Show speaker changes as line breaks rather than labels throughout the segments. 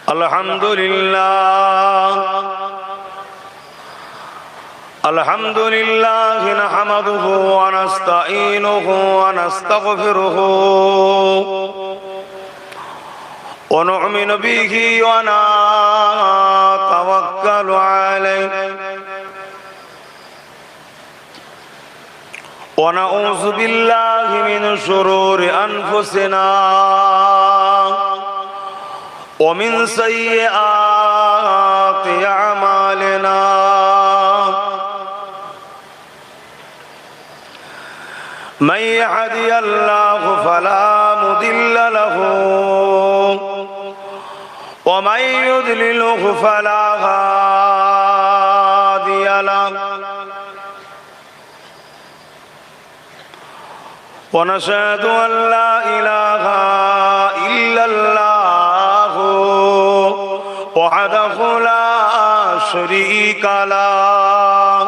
আলহামদুলিল্লাহ নাহমাদুহু ওয়া নাস্তাঈনুহু ওয়া নাস্তাগফিরুহু ওয়া নু'মিনু বিহি ওয়া নাতাওয়াক্কালু আলাইহি ওয়া নাউযু বিল্লাহি মিন শুরুরি আনফুসিনা ومن سيئات أعمالنا من يهدي الله فلا مضل له ومن يضلله فلا هادي له ونشهد أن لا إله إلا الله وحده لا شريك له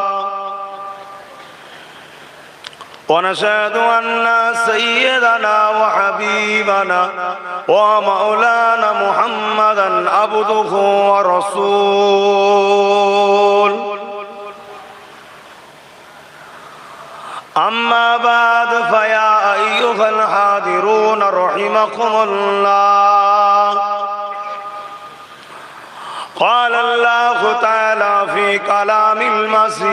ونشهد أن سيدنا وحبيبنا ومولانا محمدا عبده ورسوله أما بعد فيا أيها الحاضرون رحمكم الله قال الله تعالى في كلام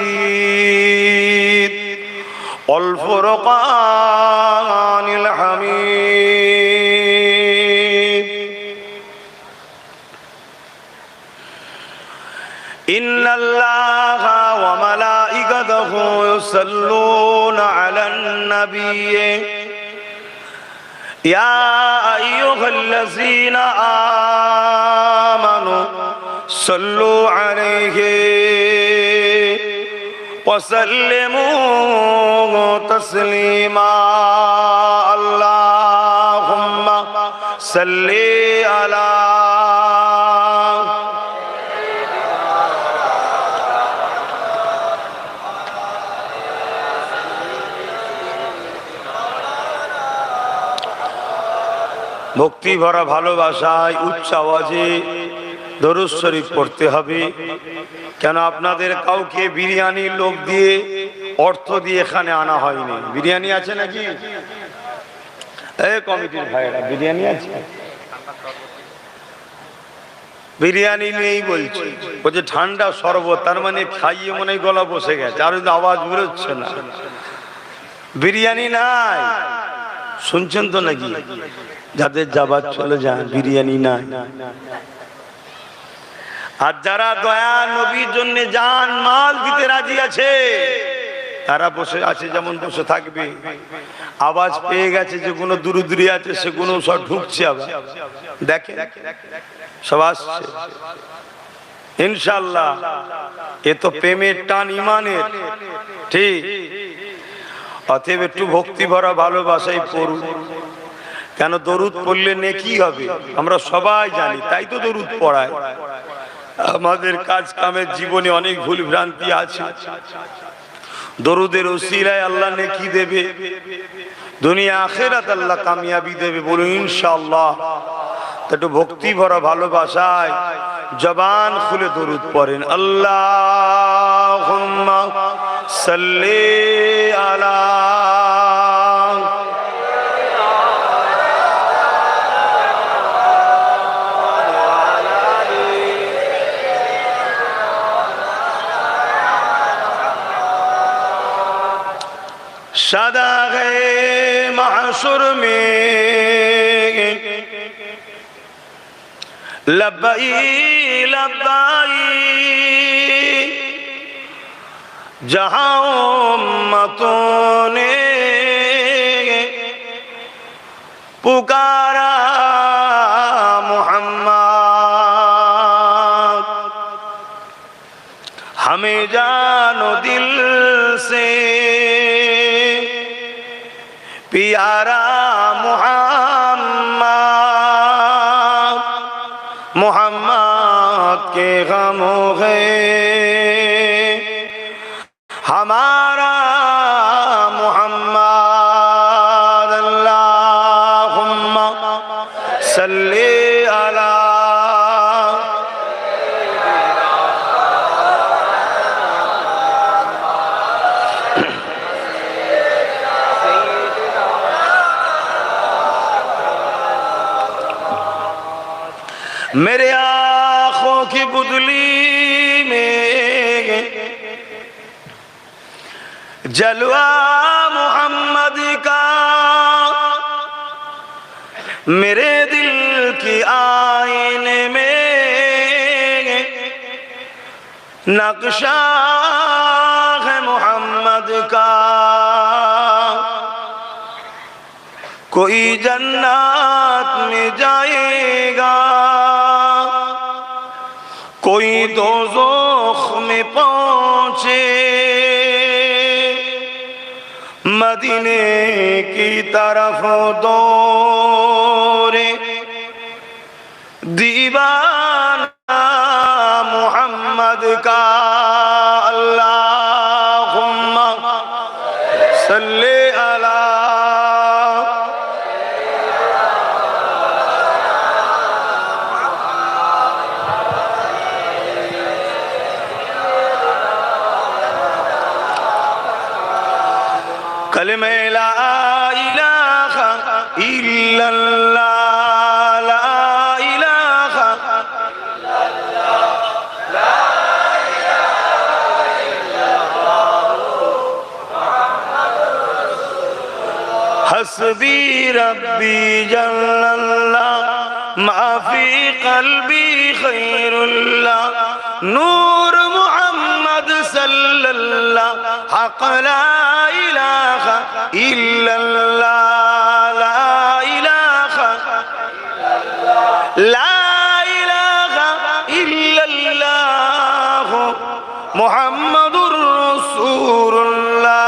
المجيد والفرقان الحميد إن الله وملائكته يصلون على النبي يا أيها الذين آمنوا صلوا عليه وسلموا تسليما اللهم صل على ভক্তি ভরা ভালোবাসায় উচ্চ আওয়াজে দরুদ শরীফ পড়তে হবে। কেন আপনাদের কাউকে বিরিয়ানি লোক দিয়ে অর্থ দিয়ে এখানে আনা হয়নি। বিরিয়ানি আছে নাকি? এই কমিটির ভাইরা বিরিয়ানি আছে? বিরিয়ানি নেই বলছে, বলছে ঠান্ডা শরবত, তার মানে খাইয়ে মনে গলা বসে গেছে আর আওয়াজ বেরোচ্ছে না। বিরিয়ানি নাই, শুনছেন তো নাকি? যাদের যাবার চলে যান, বিরিয়ানি নাই। আর যারা দয়া নবীর জন্য জান মাল দিতে রাজি আছে তারা বসে আছে, যেমন বসে থাকবে। আওয়াজ পেয়ে গেছে যে কোনো দূরে আছে, সেগুলো সব ঢুকছে। আবার দেখে সব আসছে ইনশাআল্লাহ। এ তো প্রেমের টান, ইমানের, ঠিক। অতএব একটু ভক্তি ভরা ভালোবাসাই পড়ুন। কেন দরুদ পড়লে নেকি হবে আমরা সবাই জানি, তাই তো দরুদ পড়ায়। আমাদের কাজ কামের জীবনে অনেক ভুল ভ্রান্তি আছে, দরুদের ওসিলায় আল্লাহ নেকি দেবে, দুনিয়া আখিরাত আল্লাহ কামিয়াবি দেবে। বলুন ইনশাআল্লাহ। একটু ভক্তি ভরা ভালোবাসায় জবান খুলে দরুদ পড়েন। আল্লাহুম্মা সাল্লি আলা सदा गए महशुर में लब्बाई लब्बाई जहां उम्मतों ने पुकारा मोहम्मद, हमें जानो दिल से प्यारा मोहम्मद, मोहम्मद के गमों है हमारा मोहम्मद। अल्लाहुम्मा सल्ली अला मेरे आँखों की पुतली में जलवा मोहम्मद का, मेरे दिल की आईने में नक्शा है मोहम्मद का। कोई जन्नत में जाएगा, कोई दोज़ख में पहुंचे, मदीने की तरफ दौड़े दीवाना मोहम्मद का। अल्लाहुम्मा सल्ले अला कलमे ला इलाहा इल्लल्लाह, ला इलाहा हस्बी रब्बी जल्लल्लाह, माफी कल्बी खैरुल्लाह, नूर मोहम्मद सल्लल्लाह, हक़ ला इलाहा इल्लल्लाह, ला इलाहा इल्लल्लाह, मुहम्मदुर रसूलुल्लाह।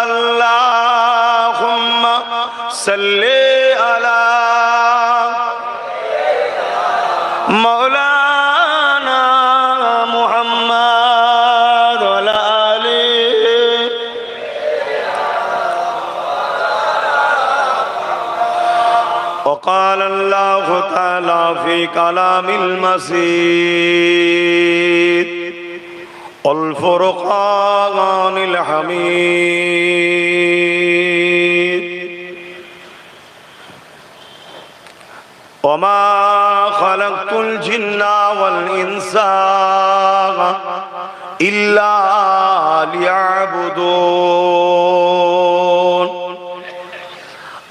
अल्लाहुम्मा सल्ले अला मौलाना मुहम्मद व आलिहि। वक़ाल अल्लाहु तआला फ़ी कलामिल मजीद वल फ़ुरक़ानिल हमीद। वमा खलक़तुल जिन्ना वल इंसा इल्ला लियअबुदून।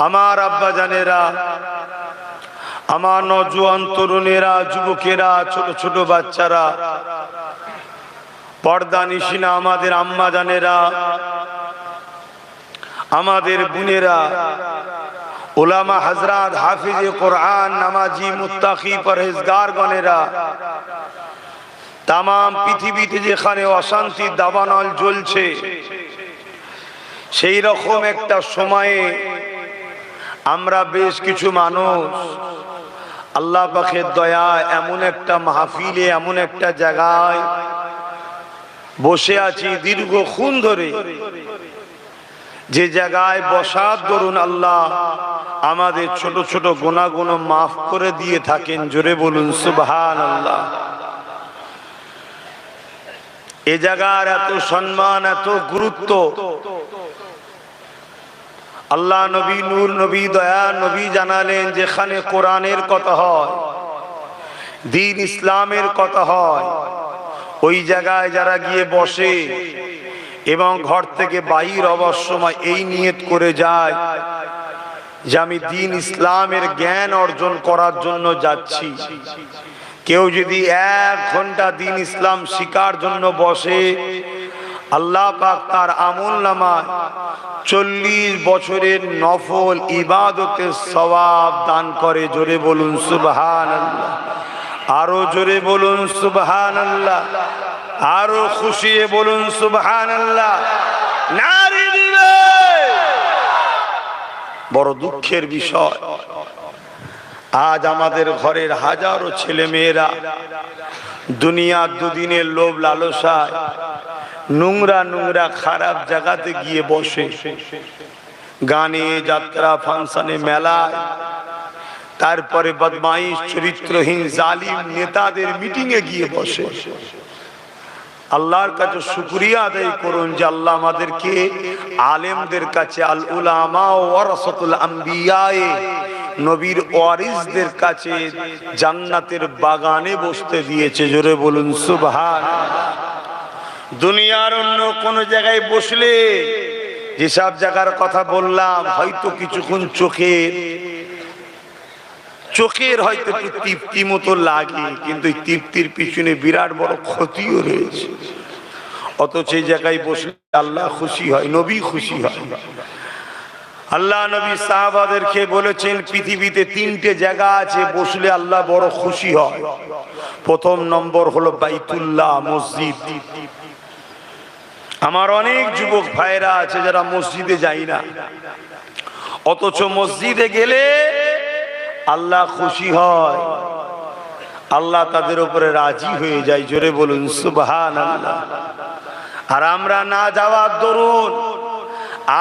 আমার আব্বা জানেরা, আমার নওজোয়ান তরুণেরা, যুবকেরা, ছোট ছোট বাচ্চারা, পর্দানিশিনা আমাদের আম্মা জানেরা, আমাদের বোনেরা, উলামা হযরত, হাফিজে কোরআন, নামাজি, মুত্তাকি, পরহেজগার গণেরা, তাম পৃথিবীতে যেখানে অশান্তির দাবানল জ্বলছে, সেই রকম একটা সময়ে আমরা বেশ কিছু মানুষ আল্লাহ পাকের দয়া এমন একটা মাহফিলে, এমন একটা জায়গায় বসে আছি দীর্ঘক্ষণ ধরে, যে জায়গায় বসার দরুন আল্লাহ আমাদের ছোট ছোট গুনাহগুলো মাফ করে দিয়ে থাকেন। জোরে বলুন সুবহানাল্লাহ। এ জায়গার এত সম্মান, এত গুরুত্ব, আল্লাহ নবী, নূর নবী, দয়া নবী জানালেন যেখানে কোরআনের কথা হয়, দ্বীন ইসলামের কথা হয়, ওই জায়গায় যারা গিয়ে বসে এবং ঘর থেকে বাহির হবার সময় এই নিয়ত করে যায় যে আমি দ্বীন ইসলামের জ্ঞান অর্জন করার জন্য যাচ্ছি। কেউ যদি 1 ঘন্টা দ্বীন ইসলাম শিখার জন্য বসে, আল্লাহ পাক তার আমলনামায় 40 বছরের নফল ইবাদতের সওয়াব দান করে। জোরে বলুন সুবহানাল্লাহ। আরো জোরে বলুন সুবহানাল্লাহ। আরো খুশি বলুন সুবহানাল্লাহ। নারী দিবে। বড় দুঃখের বিষয়, আজ আমাদের ঘরের হাজারো ছেলে মেয়েরা দুনিয়ার দুদিনের লোভ লালসায় নোংরা নোংরা খারাপ জায়গাতে গিয়ে বসে, গানে, যাত্রা, ফাংশনে, মেলায়, তারপরে বদমাইশ, চরিত্রহীন, জালিম নেতাদের মিটিং এ গিয়ে বসে। আল্লাহর কাছে শুকরিয়া আদায় করুন যে আল্লাহ আমাদেরকে আলেমদের কাছে, আল উলামা ওয়ারাসাতুল আম্বিয়া, নবীর ওয়ারিসদের কাছে জান্নাতের বাগানে বসতে দিয়েছে। জোরে বলুন সুবহানাল্লাহ। দুনিয়ার অন্য কোন জায়গায় বসলে, যেসব জায়গার কথা বললাম, হয়তো কিছুক্ষণ চোখের হয়তো একটু তৃপ্তি মতো লাগে, কিন্তু এই তৃপ্তির পিছনে বিরাট বড় ক্ষতিও রয়েছে। অথচ এই জায়গায় বসলে আল্লাহ খুশি হয়, নবী খুশি হয়। আল্লাহ নবী সাহাবাদেরকে বলেছেন, পৃথিবীতে 3টে জায়গা আছে বসলে আল্লাহ বড় খুশি হয়। প্রথম নম্বর হলো বাইতুল্লাহ, মসজিদ। আমার অনেক যুবক ভাইরা আছে যারা মসজিদে যায় না, অথচ মসজিদে গেলে আল্লাহ খুশি হয়, আল্লাহ তাদের উপরে রাজি হয়ে যায়। জোরে বলুন সুবহানাল্লাহ। আর আমরা না যাওয়ার দরুন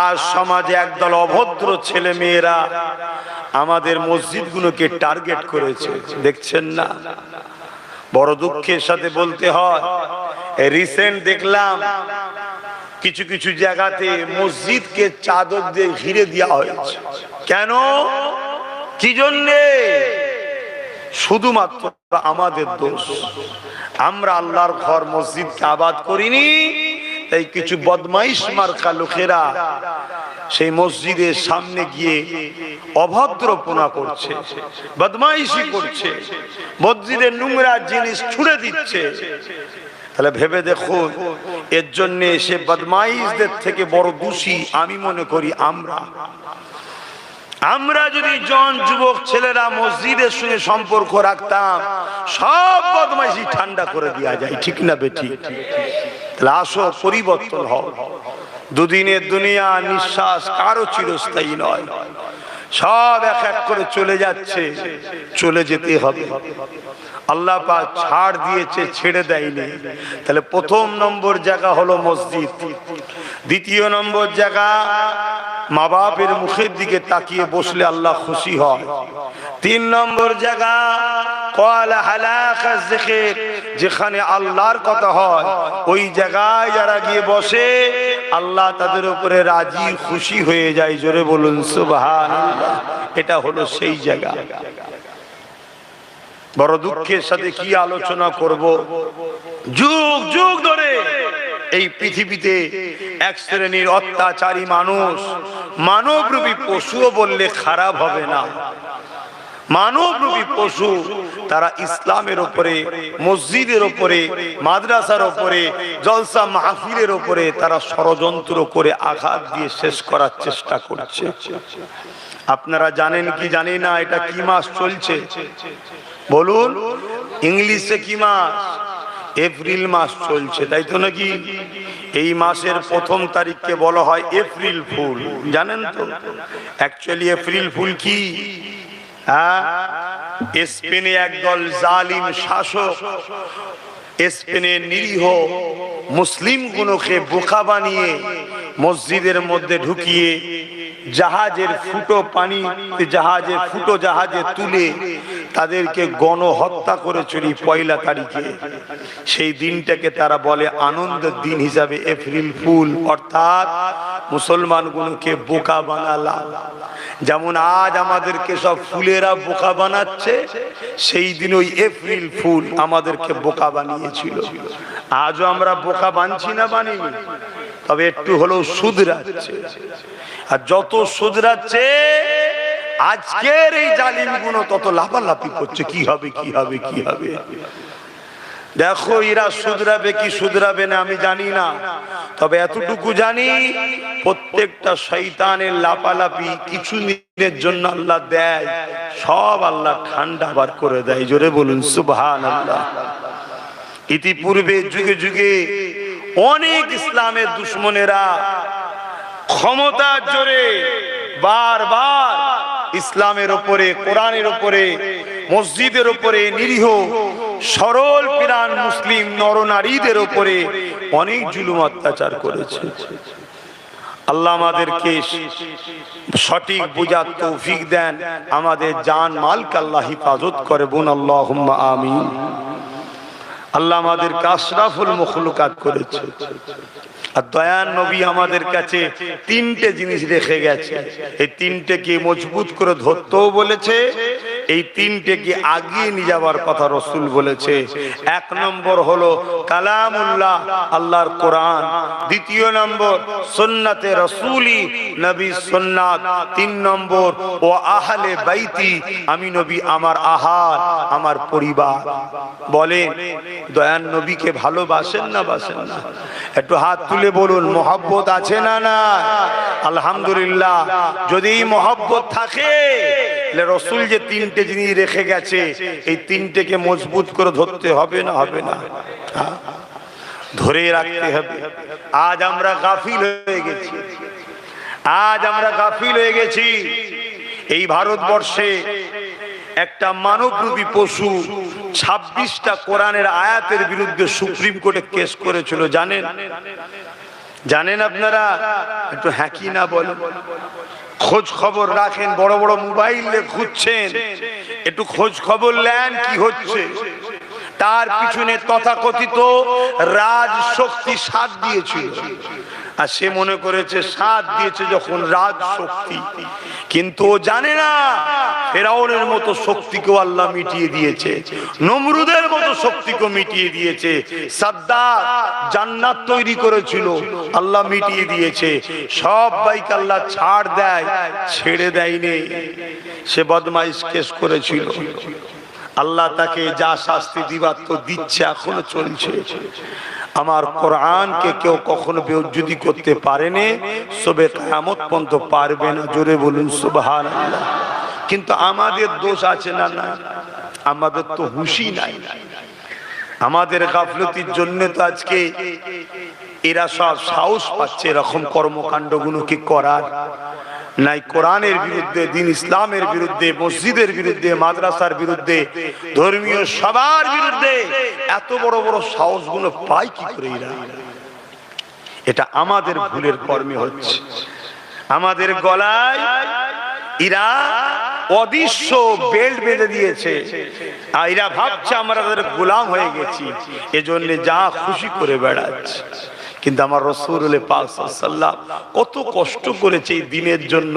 আজ সমাজে একদল অভদ্র ছেলে মেয়েরা আমাদের মসজিদগুলোকে টার্গেট করেছে, দেখছেন না? বড় দুঃখের সাথে বলতে হয়, রিসেন্ট দেখলাম কিছু কিছু জায়গাতে মসজিদকে চাদর দিয়ে ঘিরে দেওয়া হয়েছে। কেন, কি জন্যে? শুধুমাত্র আমাদের দোষ। আমরা আল্লাহর ঘর মসজিদকে আবাদ করিনি, তাই কিছু বদমাইশ মার্কা লোকেরা সেই মসজিদের সামনে গিয়ে অভদ্রপনা করছে, বদমাইশি করছে, মসজিদের নোংরা জিনিস ছুঁড়ে দিচ্ছে। তাহলে ভেবে দেখুন, এর জন্য সে বদমাইশদের থেকে বড় দোষী আমি মনে করি আমরা যদি জন যুবক ছেলেরা মসজিদের সঙ্গে সম্পর্ক রাখতাম, সব বদমাইশি ঠান্ডা করে দেওয়া যায়, ঠিক না বেঠিক? তাহলে আসো, পরিবর্তন হও। দুদিনের দুনিয়া, নিঃশ্বাস কারো চিরস্থায়ী নয়, সব এক এক করে চলে যাচ্ছে, চলে যেতে হবে। আল্লাহ পাক ছাড় দিয়েছে, ছেড়ে দেয়নি। তাহলে প্রথম নম্বর জায়গা হলো মসজিদ। দ্বিতীয় নম্বর জায়গা, মা বাপের মুখের দিকে তাকিয়ে বসলে আল্লাহ খুশি হয়। 3 নম্বর জায়গা ক্বালা হালাকা যিকির, যেখানে আল্লাহর কথা হয় ওই জায়গায় যারা গিয়ে বসে আল্লাহ তাদের উপরে রাজি খুশি হয়ে যায়। জোরে বলুন সুবহানাল্লাহ। এটা হলো সেই জায়গা। বড় দুঃখের সাথে কি আলোচনা করব, যুগ যুগ ধরে এই পৃথিবীতে এক শ্রেণীর অত্যাচারী মানুষ, মানবরূপী পশুও বললে খারাপ হবে না, মানবরূপী পশু, তারা ইসলামের উপরে, মসজিদের উপরে, মাদ্রাসার উপরে, জলসা মাহফিলের উপরে তারা ষড়যন্ত্র করে আঘাত দিয়ে শেষ করার চেষ্টা করছে। আপনারা জানেন কি জানি না এটা কি মাস চলছে? বলুন, ইংলিশে কি মাস? এপ্রিল মাস চলছে, তাই তো নাকি? এই মাসের 1 তারিখকে বলা হয় এপ্রিল ফুল, জানেন তো? অ্যাকচুয়ালি এপ্রিল ফুল কি? স্পেনে একদল জালিম শাসক স্পেনের নিরীহ মুসলিম গুলোকে বোকা বানিয়ে মসজিদের মধ্যে ঢুকিয়ে জাহাজের ফুটো পানি, জাহাজে তুলে তাদেরকে গণহত্যা করে চুরি 1 তারিখে। সেই দিনটাকে তারা বলে আনন্দের দিন হিসাবে এপ্রিল ফুল, অর্থাৎ মুসলমানগুলোকে বোকা বানালাম। যেমন আজ আমাদেরকে সব ফুলেরা বোকা বানাচ্ছে, সেই দিন ওই এপ্রিল ফুল আমাদেরকে বোকা বানিয়েছিল। আজও আমরা বোকা বানছি না, বানিনি, তবে একটু হলেও শুধরাচ্ছে। আর যত শুধরাচ্ছে আজকের এই জালিম গুলো তত লাফালাফি করছে, কি হবে কি হবে কি হবে। দেখো, এরা শুধরাবে কি শুধরাবে না আমি জানি না, তবে এতটুকু জানি প্রত্যেকটা শয়তানের লাফালাফি কিছু দিনের জন্য আল্লাহ দেয়, সব আল্লাহ ঠান্ডা বার করে দেয়। জোরে বলুন সুবহানাল্লাহ। ইতিপূর্বে যুগে যুগে অনেক ইসলামের দুশ্মনেরা ক্ষমতার জোরে বারবার ইসলামের উপরে, কোরআনের উপরে, মসজিদের উপরে, নিরীহ সরল প্রাণ মুসলিম নরনারীদের উপরে অনেক জুলুম অত্যাচার করেছে। আল্লাহ আমাদেরকে সঠিক বুঝার তৌফিক দেন, আমাদের জান মালকে আল্লাহ হিফাজত করে। বোন আল্লাহুম্মা আমিন। আল্লাহ আমাদেরকে আশরাফুল মখলুকাত করেছে। আর দয়ার নবী আমাদের কাছে তিনটে জিনিস রেখে গেছে, এই তিনটেকে মজবুত করে ধরতেও বলেছে, এই তিনটেকে আগিয়ে নিয়ে যাওয়ার কথা রসুল বলেছে। এক নম্বর হলো কালামুল্লাহ, আল্লাহর কোরআন। দ্বিতীয় নম্বর সুন্নাতে রসুলি, নবী সুন্নাত। তিন নম্বর ও আহলে বাইতি, আমি নবী, আমার আহার, আমার পরিবার। বলেন দয়ার নবীকে ভালোবাসেন না বাসেন না? একটু হাত তুলে বলুন, মহব্বত আছে না না? আলহামদুলিল্লাহ। যদি মহব্বত থাকে, রসুল যে তিনটে জিনিস রেখে গেছে, এই তিনটেকে মজবুত করে ধরতে হবে না? হবে না? ধরে রাখতে হবে। আজ আমরা গাফিল হয়ে গেছি, আজ আমরা গাফিল হয়ে গেছি। এই ভারতবর্ষে একটা মানবরূপী পশু 26টা কোরআনের আয়াতের বিরুদ্ধে সুপ্রিম কোর্টে কেস করেছিল, জানেন? জানেন আপনারা? একটু হ্যাঁ কি না বলেন। খোঁজ খবর রাখেন, বড় বড় মোবাইলে খুঁজছেন, একটু খোঁজ খবর নেন কি হচ্ছে। তার পিছনে তথাকথিত রাজশক্তি সাথ দিয়েছিল, আর সে মনে করেছে সাথ দিয়েছে যখন রাজশক্তি, কিন্তু ও জানে না ফেরাউনের মতো শক্তিকেও আল্লাহ মিটিয়ে দিয়েছে, নমরুদের মতো শক্তিকে মিটিয়ে দিয়েছে। সাদ্দাত জান্নাত তৈরি করেছিল, আল্লাহ মিটিয়ে দিয়েছে। সব বাইকে আল্লাহ ছাড় দেয়, ছেড়ে দেয়নি। সে বদমাইশ কেস করেছিল, আল্লাহ তাকে যা শাস্তি দিবার তো দিচ্ছে, এখনো চলছে। আমার কোরআনকে কেউ কখনো বেইজ্জতি করতে পারেনি, সবে কিয়ামত পর্যন্ত পারবে না। জোরে বলুন সুবহানাল্লাহ। কিন্তু আমাদের দোষ আছে না? না, আমাদের তো হুঁশই নাই। আমাদের গাফলতির জন্য তো আজকে এরা সব সাহস পাচ্ছে এরকম কর্মকাণ্ডগুলো কি করার। নাই কোরআনের বিরুদ্ধে, দিন ইসলামের বিরুদ্ধে, মসজিদের বিরুদ্ধে, মাদ্রাসার বিরুদ্ধে, ধর্মীয় সবার বিরুদ্ধে এত বড় বড় সাহসগুলো পায় কি করে এরা? এটা আমাদের ভুলের কর্মে হচ্ছে। আমাদের গলায় এরা অদৃশ্য বেল্ট বেঁধে দিয়েছে, আর এরা ভাবছে আমরা তাদের গোলাম হয়ে গেছি, এজন্য যা খুশি করে বেড়াচ্ছে। কিন্তু আমার রাসূলুল্লাহ পাক সাল্লাল্লাহু আলাইহি ওয়াসাল্লাম কত কষ্ট করেছে এই দিনের জন্য,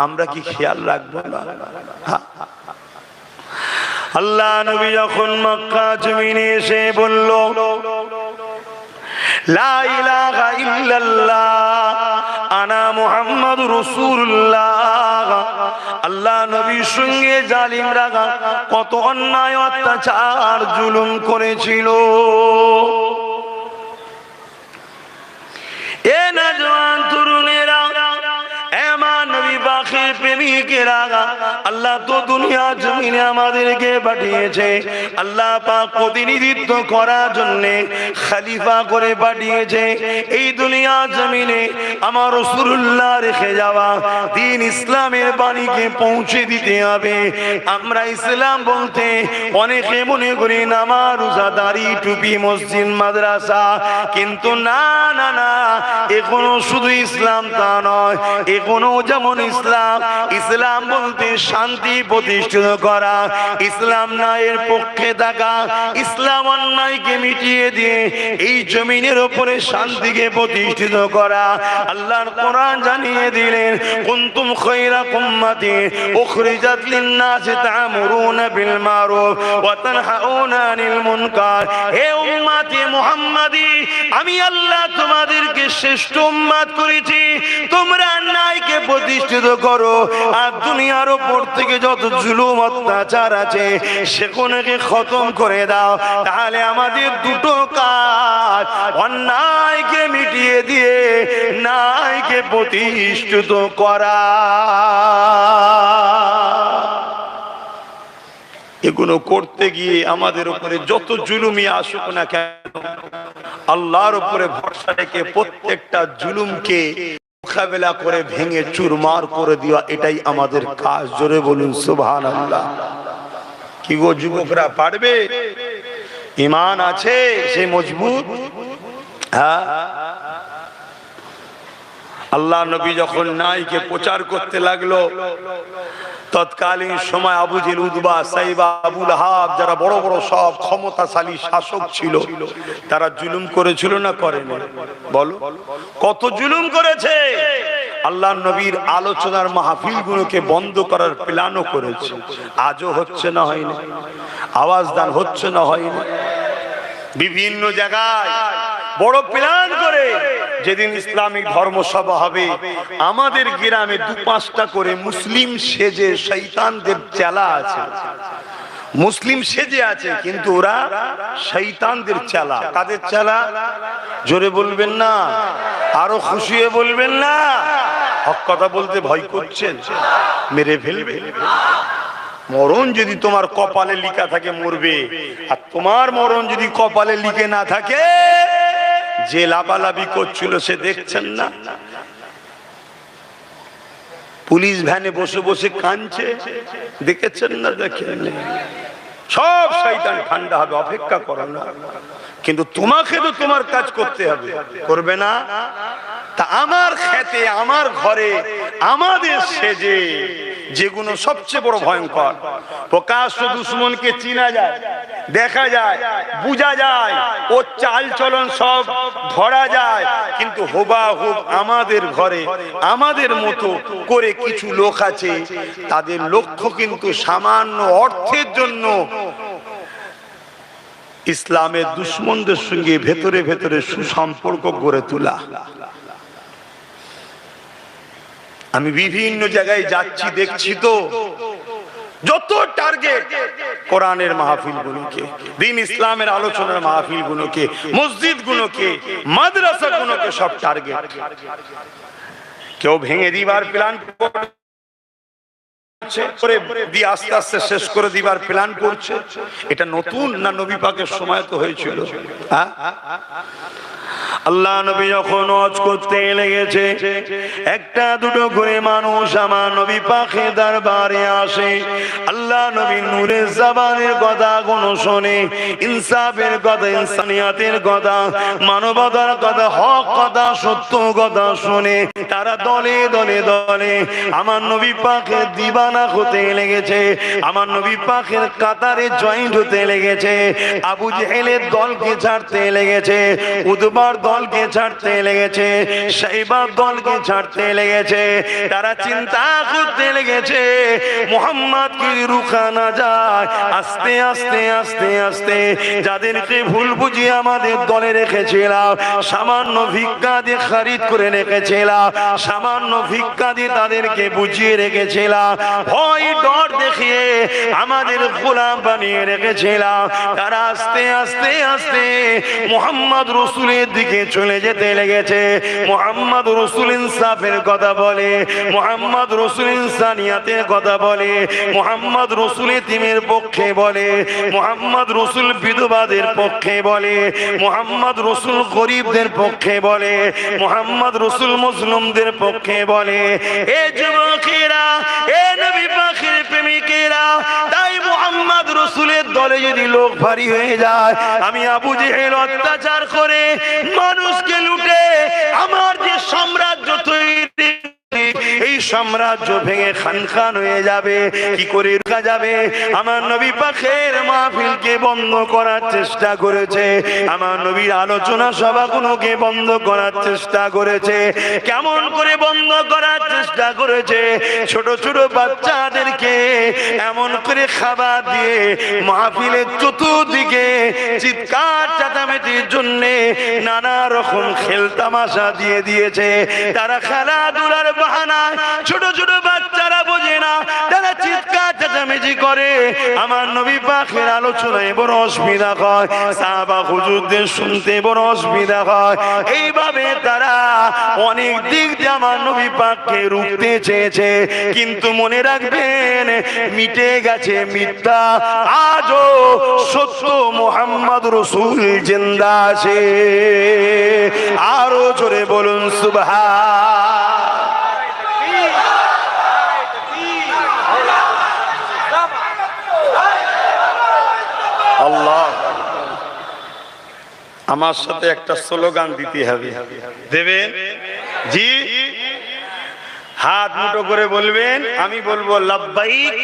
আমরা কি খেয়াল রাখবো না? আল্লাহ নবী যখন মক্কা জমিনে এসে বলল লা ইলাহা ইল্লাল্লাহ আনা মুহাম্মাদুর রাসূলুল্লাহ, আল্লাহ নবীর সঙ্গে জালিমরা কত অন্যায় অত্যাচার জুলুম করেছিল। এ নওজওয়ান তরুণেরা, এমন নবী পাকের প্রেমিকেরা, আল্লাহ তো দুনিয়া জমিনে আমাদেরকে পাঠিয়েছে, আল্লাহ পাক প্রতিনিধিত্ব করার জন্য খলিফা করে পাঠিয়েছে। এই দুনিয়া জমিনে আমার রাসূলুল্লাহ রেখে যাওয়া দ্বীন ইসলামের বাণীকে পৌঁছে দিতে হবে। আমরা ইসলাম বলতে অনেকে মনে করি নামাজ, রোজা, দাড়ি, টুপি, মসজিদ, মাদ্রাসা, কিন্তু না না না, এখনো শুধু ইসলাম তা নয়। এখনো যেমন ইসলাম, ইসলাম বলতে শান্তি প্রতিষ্ঠিত করা, ইসলাম ন্যায়ের পক্ষে থাকা, ইসলাম অন্যায়কে মিটিয়ে দিয়ে এই জমিনের উপরে শান্তিকে প্রতিষ্ঠিত করা। আল্লাহর কোরআন জানিয়ে দিলেন কুনতুম খায়রা উম্মাতিন উখরিজাত লিন-নাসি তা'মুরুনা বিল মারুফ ওয়া তানহাউনা আনিল মুনকার। হে উম্মতে মুহাম্মাদি, আমি আল্লাহ তোমাদেরকে শ্রেষ্ঠ উম্মত করেছি, তোমরা অন্যায়কে প্রতিষ্ঠিত করো, আর দুনিয়ার উপর থেকে যত জুলুম অত্যাচার আছে সেগুলোকে খতম করে দাও। তাহলে আমাদের দুটো কাজ, অন্যায়কে মিটিয়ে দিয়ে ন্যায়কে প্রতিষ্ঠিত করা। এগুলো করতে গিয়ে আমাদের উপরে যত জুলুমই আসুক না কেন, আল্লাহর উপরে ভরসা রেখে প্রত্যেকটা জুলুমকে মোকাবেলা করে ভেঙে চুরমার করে দেওয়া, এটাই আমাদের কাজ। জোরে বলুন সুবহানাল্লাহ। কি গো যুবকরা, পারবে? ঈমান আছে সে মজবুত? হ্যাঁ। আল্লাহ নবী যখন নাইকে প্রচার করতে লাগলো, তৎকালীন সময় আবু জেহেল, উতবা, সাইবা, আবু লাহাব যারা বড় বড় সব ক্ষমতাশালী শাসক ছিল, তারা জুলুম করেছিল না করেনি? বলো, কত জুলুম করেছে। আল্লাহ নবীর আলোচনার মাহফিলগুলোকে বন্ধ করার প্ল্যানও করেছে। আজও হচ্ছে না হয়নি? আওয়াজ দান হচ্ছে না হয়নি? বিভিন্ন জায়গায় বড় প্ল্যান করে যেদিন ইসলামিক ধর্মসভা হবে, আমাদের গ্রামে 2-5টা করে মুসলিম সেজে শয়তানদের চেলা আছে। মুসলিম সেজে আছে কিন্তু ওরা শয়তানদের চেলা। কাদের চেলা? জোরে বলবেন না, আরো খুশি হয়ে বলবেন না। হক কথা বলতে ভয় করছেন, মেরে ফেলবে। মরণ যদি তোমার কপালে লিখা থাকে মরবে, আর তোমার মরণ যদি কপালে লিখে না থাকে, যে লাফালাফি করছিল সে দেখছেন না? পুলিশ ভ্যানে বসে বসে কাঁদছে, দেখেছেন না? দেখেন, সব শয়তান ঠান্ডা হবে, অপেক্ষা করো না। কিন্তু তোমাকে তো তোমার কাজ করতে হবে, করবে না? তা আমার খেতে, আমার ঘরে, আমাদের সেজে যেগুলো সবচেয়ে বড় ভয়ঙ্কর, প্রকাশ্য দুশ্মনকে চিনা যায়, দেখা যায়, বোঝা যায়, ওর চাল চলন সব ধরা যায়, কিন্তু হুবাহুব আমাদের ঘরে আমাদের মতো করে কিছু লোক আছে, তাদের লক্ষ্য কিন্তু সামান্য অর্থের জন্য ইসলামের দুশ্মনদের সঙ্গে ভেতরে ভেতরে সুসম্পর্ক গড়ে তোলা। আমি বিভিন্ন জায়গায় যাচ্ছি, দেখছি তো যত টার্গেট কোরআনের মাহফিল গুলোকে, দ্বীন ইসলামের আলোচনার মাহফিল গুলোকে, মসজিদ গুলোকে, মাদ্রাসা গুলোকে সব টার্গেট। কেউ ভেঙে দিবার প্ল্যান করে দিয়ে আস্তে আস্তে শেষ করে দিবার প্ল্যান করছে। এটা নতুন না নবী পাকের সময় তো হয়েছিল? আল্লাহ নবী যখন ওয়াজ করতে লেগেছে, একটা দুটো করে মানুষ আমার নবী পাকের দরবারে আসে। আল্লাহ নবী নূরের জবানের কথা কোনো শোনে, ইনসাফের কথা, ইনসানিয়াতের কথা, মানবতার কথা, হক কথা, সত্য কথা শুনে তারা দলে দলে দলে আমার নবী পাকের দিবানা হতে লেগেছে, আমার নবী পাকের কাতারে জয়েন্ট হতে লেগেছে। আবু জেহেলের দলকে ছাড়তে লেগেছে, উতবার দলকে ছাড়তে লেগেছে, সাইবার দলকে ছাড়তে লেগেছে। তারা চিন্তা করতে লেগেছে মুহাম্মদ কি রুখা না যায়। আস্তে আস্তে আস্তে আস্তে যাদেরকে ভুল বুঝিয়ে আমাদের দলে রেখেছিলাম, সামান্য ভিক্ষা দিয়ে খরিদ করে রেখেছিলাম, সামান্য ভিক্ষা দিয়ে তাদেরকে বুঝিয়ে রেখেছিলাম, ভয় ডর দেখিয়ে আমাদের গোলাম বানিয়ে রেখেছিলাম, তারা আস্তে আস্তে আস্তে মুহাম্মদ রাসূলের দিকে চলে যেতে লেগেছে। মুহাম্মদ রাসূল ইনসাফের কথা বলে, মুহাম্মদ রাসূল ইনসানিয়াতের কথা বলে, মুহাম্মদ রাসূল এতিমের পক্ষে বলে, মুহাম্মদ রাসূল বিধবাদের পক্ষে বলে, মুহাম্মদ রাসূল গরিবদের পক্ষে বলে, মুহাম্মদ রাসূল মুসলিমদের পক্ষে বলে। এ যুবকেরা, এ নবী পাকের প্রেমিকেরা, তাই মুহাম্মদ রাসূলের দলে যদি লোক ভারী হয়ে যায়, আমি আবু জেহেল অত্যাচার করে মানুষকে লুটে আমার যে সাম্রাজ্য তৈরি, এই সাম্রাজ্য ভেঙে খান খান হয়ে যাবে। কি করে রোকা যাবে? আমার নবী পাকের মাহফিলকে বন্ধ করার চেষ্টা করেছে, আমার নবীর আলোচনা সভাগুলোকে বন্ধ করার চেষ্টা করেছে। কেমন করে বন্ধ করার চেষ্টা করেছে? ছোট ছোট বাচ্চাদেরকে এমন করে খাবার দিয়ে মাহফিলের চতুর্দিকে চিৎকার চেঁচামেচির জন্য নানা রকম খেলতামাশা দিয়ে দিয়েছে। তারা খেলাধুলার বাহানায়, ছোট ছোট বাচ্চারা বোঝে না, তারা চিৎকার চেঁচামেচি করে। আমার নবী পাকের আলোচনায় বড় অসুবিধা হয়, সাহাবা হুজুরদের শুনতে বড় অসুবিধা হয়। এইভাবে তারা অনেক দিক দিয়ে আমার নবী পাককে রুখতে চেয়েছে, কিন্তু মনে রাখবেন মিটে গেছে মিথ্যা, আজও সত্য মুহাম্মদ রাসূল জিন্দা আছে। আরো জোরে বলুন সুবহান। আল্লাহ, আমার সাথে একটা স্লোগান দিতে হবে, দেবেন জি? হাত মুঠো করে বলবেন, আমি বলবো লাব্বাইক,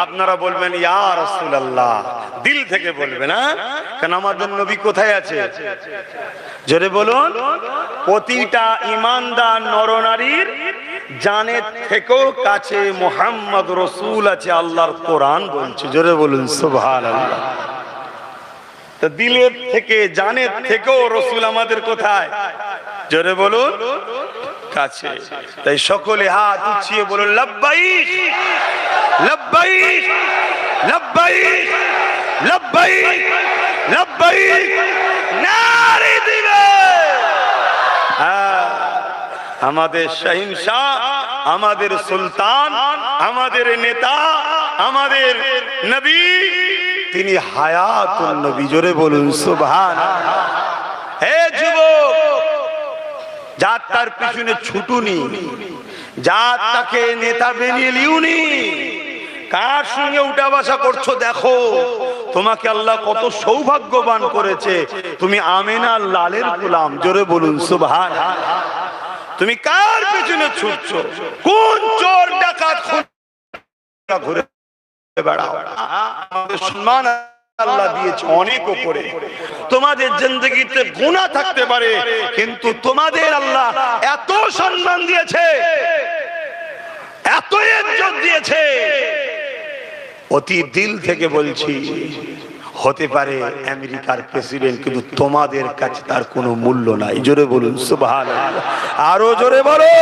আপনারা বলবেন ইয়া রাসূলুল্লাহ। দিল থেকে বলবেন, হ্যাঁ? কারণ আমাদের নবী কোথায় আছে? জোরে বলুন। প্রতিটা ঈমানদার নরনারীর জানের থেকেও কাছে মুহাম্মদ রাসূল আছে, আল্লাহর কোরআন বলছে। জোরে বলুন সুবহানাল্লাহ। তো দিলের থেকে, জানের থেকেও রাসূল আমাদের কোথায়? জোরে বলুন কাছে। তাই সকলে হাত উঠিয়ে বলুন লাব্বাইক লাব্বাইক লাব্বাইক লাব্বাইক লাব্বাইক, নারে দিবে। আমাদের শাহিনশাহ, আমাদের সুলতান, আমাদের নেতা, আমাদের নবী, তিনি হায়াতুন নবী। জোরে বলুন সুবহানাল্লাহ। হে যুবক, যার তার পিছনে ছুটুনি, যার তাকে নেতা বানিয়ে লিউনি, কার সঙ্গে উঠা বসা করছো দেখো। তোমাকে আল্লাহ কত সৌভাগ্যবান করেছে, তুমি আমেনার লালের গোলাম। জোরে বলুন সুবহানাল্লাহ। তুমি কার পিছনে ছুটছো? কোন চোর ডাকাত ঘুরে বেড়াও? আমাদের সম্মান আল্লাহ দিয়েছে অনেক উপরে। তোমাদের জিন্দেগিতে গুনাহ থাকতে পারে, কিন্তু তোমাদের আল্লাহ এত সম্মান দিয়েছে, এত ইজ্জত দিয়েছে। অতি দিল থেকে বলছি, হতে পারে আমেরিকার প্রেসিডেন্ট, কিন্তু তোমাদের কাছে তার কোনো মূল্য নাই। জোরে বলুন সুবহানাল্লাহ। আরো জোরে বলো।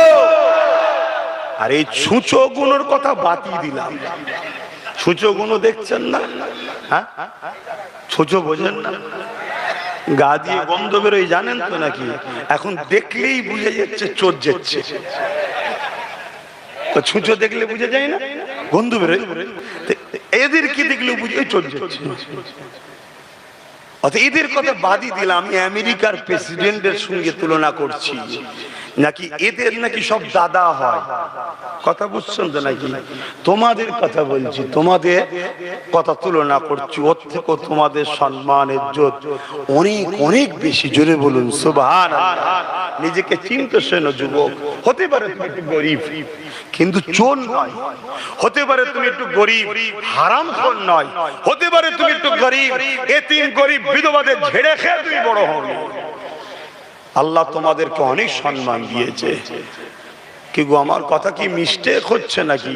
আর এই ছুঁচো গুণের কথা বাতি দিলাম। ছুঁচো গুণ দেখছেন না? হ্যাঁ, ছুঁচো বোঝেন না? গা দিয়ে গন্ধ বেরোয়, জানেন তো নাকি? এখন দেখলেই বুঝে যাচ্ছে চোর যাচ্ছে। তো ছুঁচো দেখলে বুঝে যায় না? গন্ধ বেরোয়। এদেরকে দেখলে বুঝে চোর যাচ্ছে। অর্থাৎ এদের কথা বাদই দিলাম। আমি আমেরিকার প্রেসিডেন্টের সঙ্গে তুলনা করছি নাকি এদের নাকি সব দাদা হয়? কথা বুঝছেন তো নাকি? তোমাদের কথা বলছি, তোমাদের কথা তুলনা করছি। ওর থেকে তোমাদের সম্মান ইজ্জত অনেক অনেক বেশি। জোরে বলুন সুবহানাল্লাহ। নিজেকে চিনতে শেখো যুবক। হতে পারে তুমি একটু গরিব, কিন্তু চোর নয়। হতে পারে তুমি একটু গরিব, হারামখোর নয়। হতে পারে তুমি একটু গরিব, এতিম গরিব বিধবাদের ঝেড়ে খেয়ে তুমি বড় হও। আল্লাহ তোমাদেরকে অনেক সম্মান দিয়েছে। কি গো, আমার কথা কি মিস্টেক হচ্ছে নাকি?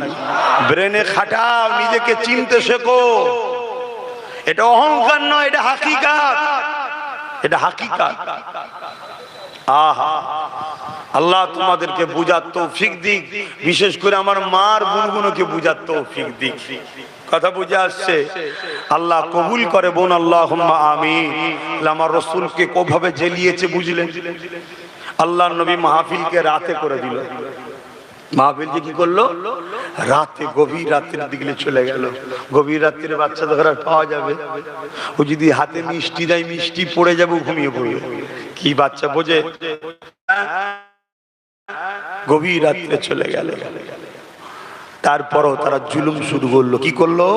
ব্রেনে খাটাও, নিজেকে চিনতে শেখো। এটা অহংকার নয়, এটা হাকিকাত। এটা হাকিকাত। আহা, আল্লাহ তোমাদেরকে বুঝার তৌফিক দিক। বিশেষ করে আমার মার বোনগুলোকে বুঝার তৌফিক দিক। কথা বুঝে আসছে? আল্লাহ কবুল করে বোন, আল্লাহুম্মা আমিন। আমার রাসূলকে কোভাবে জ্বালিয়েছে বুঝলেন? আল্লাহর নবী মাহফিলকে রাতে করে দিল। মাহফিল যে কি করলো? রাতে, গভীর রাতের দিকে চলে গেল। গভীর রাত্রে বাচ্চা তো পাওয়া যাবে। ও যদি হাতে মিষ্টি দেয়, মিষ্টি পড়ে যাবে, ঘুমিয়ে পড়বে। কি বাচ্চা বোঝে? গভীর রাত্রে চলে গেল। তারপরও তারা জুলুম শুরু করলো। কি করলো?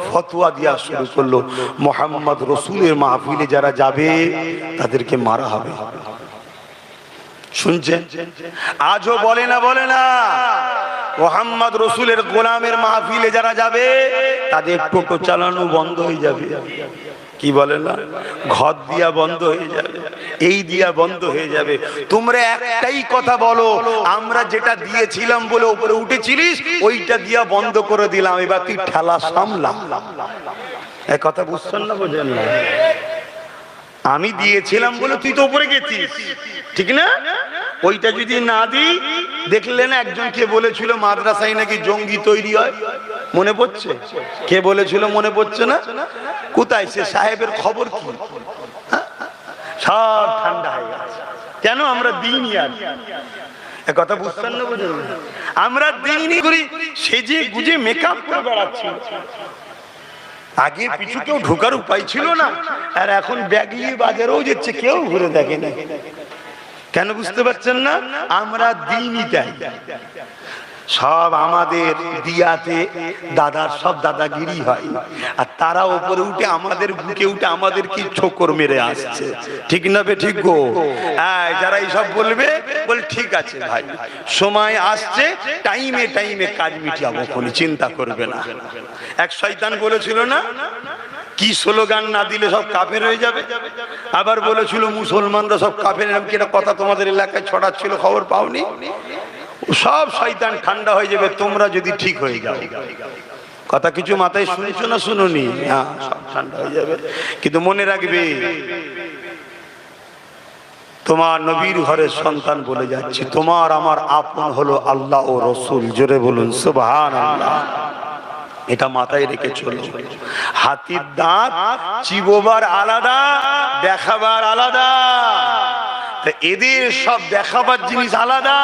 ফতোয়া দেওয়া শুরু করলো, মুহাম্মদ রাসূলের মাহফিলে যারা যাবে তাদেরকে মারা হবে। শুনছেন? আজও বলে না, বলে না মুহাম্মদ রাসূলের গোলামের মাহফিলে যারা যাবে তাদের টোটো চালানো বন্ধ হয়ে যাবে। কি বলে না? ঘর দিয়া বন্ধ হয়ে যাবে, এই দিয়া বন্ধ হয়ে যাবে। তোমরা একটাই কথা বলো, আমরা যেটা দিয়েছিলাম বলে উপরে উঠেছিলিস, ওইটা দিয়া বন্ধ করে দিলাম, এবার তুই ঠেলা সামলা। এই কথা বুঝছেন না? বোঝেন না? আমি দিয়েছিলাম বলে তুই তো উপরে গেছিস, ঠিক না? ওইটা যদি না দিই, দেখলেন একজন কে বলেছিল মাদ্রাসায় নাকি জঙ্গি তৈরি হয়, মনে পড়ছে? কে বলেছিল মনে পড়ছে না? কোথায় সে সাহেবের খবর কি? সব ঠান্ডা হয়ে গেছে। কেন? আমরা দিইনি। আর কথা বুঝছেন না? বুঝলেন? আমরা দিইনি করি, সেজে গুজে মেকআপ করে বেড়াচ্ছি। আগে পিছু কেউ ঢোকার উপায় ছিল না, আর এখন ব্যাগ নিয়ে বাজারেও যাচ্ছে, কেউ ঘুরে দেখে না। কেন বুঝতে পারছেন না? আমরা দিইনি তাই। সব আমাদের দিয়াতে দাদার সব দাদাগিরি হয়, আর তারা উপরে উঠে আমাদের বুকে উঠে আমাদের কি ঠোকর মেরে আসছে। ঠিক না বে ঠিক গো? হ্যাঁ, যারা এইসব বলবে বল ঠিক আছে ভাই, সময় আসছে, টাইমে টাইমে কাজ মিটাবো, কোনো চিন্তা করবে না। এক শয়তান বলেছিল না, কি স্লোগান না দিলে সব কাফের হয়ে যাবে। আবার বলেছিল মুসলমানরা সব কাফের, এরকম কি কথা তোমাদের এলাকায় ছড়াচ্ছিল, খবর পাওনি? সব শয়তান ঠান্ডা হয়ে যাবে তোমরা যদি ঠিক হয়ে যাও। কথা কিছু মাথায় শুনেছো না শুনোনি? হ্যাঁ, সব ঠান্ডা হয়ে যাবে। কিন্তু মনে রাখবে, তোমার নবীর ঘরের সন্তান বলে যাচ্ছি, তোমার আমার আপন হলো আল্লাহ ও রসুল। জোরে বলুন সুবহানাল্লাহ। এটা মাথায় রেখে চলো। হাতির দাঁত চিবোবার আলাদা, দেখাবার আলাদা। এদের সব দেখাবার জিনিস আলাদা,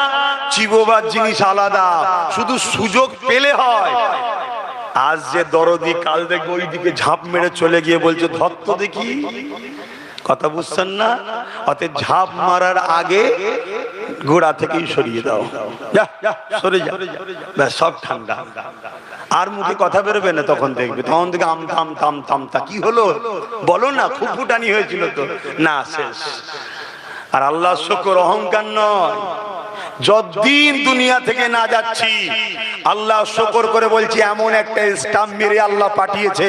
চিবোবার জিনিস আলাদা। শুধু সুযোগ পেলে হয়। আজ যে দরদি, কাল দেখবে ওই দিকে ঝাঁপ মেরে চলে গিয়ে বলছে ধত্ত দেখি। কথা বুঝছেন না? অতএব ঝাঁপ মারার আগে গোড়া থেকেই সরিয়ে দাও, যা সরে যা, ব্যাস সব ঠান্ডা। আর মুখে কথা বেরোবে না, তখন দেখবে, তখন থেকে আম থাম থাম থামতা কি হলো বলো না, খুব ফুটানি হয়েছিল তো না, শেষ। আর আল্লাহ শুকর, অহংকার নয়। যতদিন দুনিয়া থেকে না যাচ্ছি আল্লাহ শুকর করে বলছি, এমন একটা স্টাম্প মেরে আল্লাহ পাঠিয়েছে,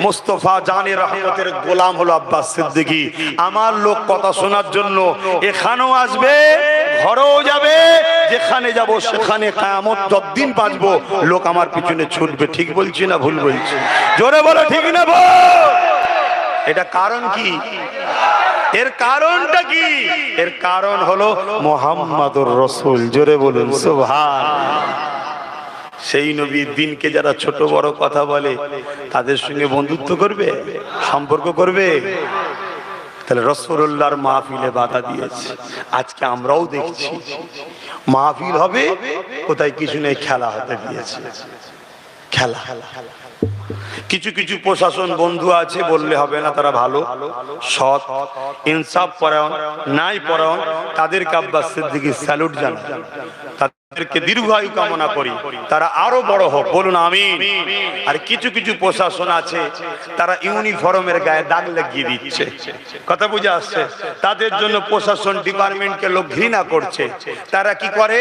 মুস্তাফা জানে রহমতের গোলাম হলো আব্বাস সিদ্দিকী। আমার লোক কথা শোনার জন্য এখানেও আসবে, ঘরেও যাবে, যেখানে যাব সেখানে কিয়ামত যতদিন বাঁচবো লোক আমার পিছনে ছুটবে। ঠিক বলছি না ভুল বলছি? জোরে বলো ঠিক না বল। এটা কারণ কি? এর কারণটা কি? এর কারণ হলো মুহাম্মাদুর রাসূল। জোরে বলুন সুবহানাল্লাহ। সেই নবীর দিনকে যারা ছোট বড় কথা বলে তাদের সঙ্গে বন্ধুত্ব করবে, সম্পর্ক করবে? তাহলে রাসূলুল্লাহর মাহফিলে বাধা দিয়েছে। আজকে আমরাও দেখছি মাহফিল হবে, কোথায় কিছু নেই, খেলা হতে দিয়েছে। খেলা কিছু কিছু প্রশাসন বন্ধু আছে, বললে হবে না, তারা ভালো, সৎ, ইনসাফ পরায়ণ, ন্যায় পরায়ণ, তাদেরকে আব্বাস সিদ্দিকী স্যালুট জানায়, তাদেরকে দীর্ঘায়ু কামনা করি, তারা আরো বড় হোক, বলুন আমিন। আর কিছু কিছু প্রশাসন আছে, তারা ইউনিফর্মের গায়ে দাগ লাগিয়ে দিচ্ছে। কথা বুঝে আসছে? তাদের জন্য প্রশাসন ডিপার্টমেন্টকে লোক ঘৃণা করছে। তারা কি করে,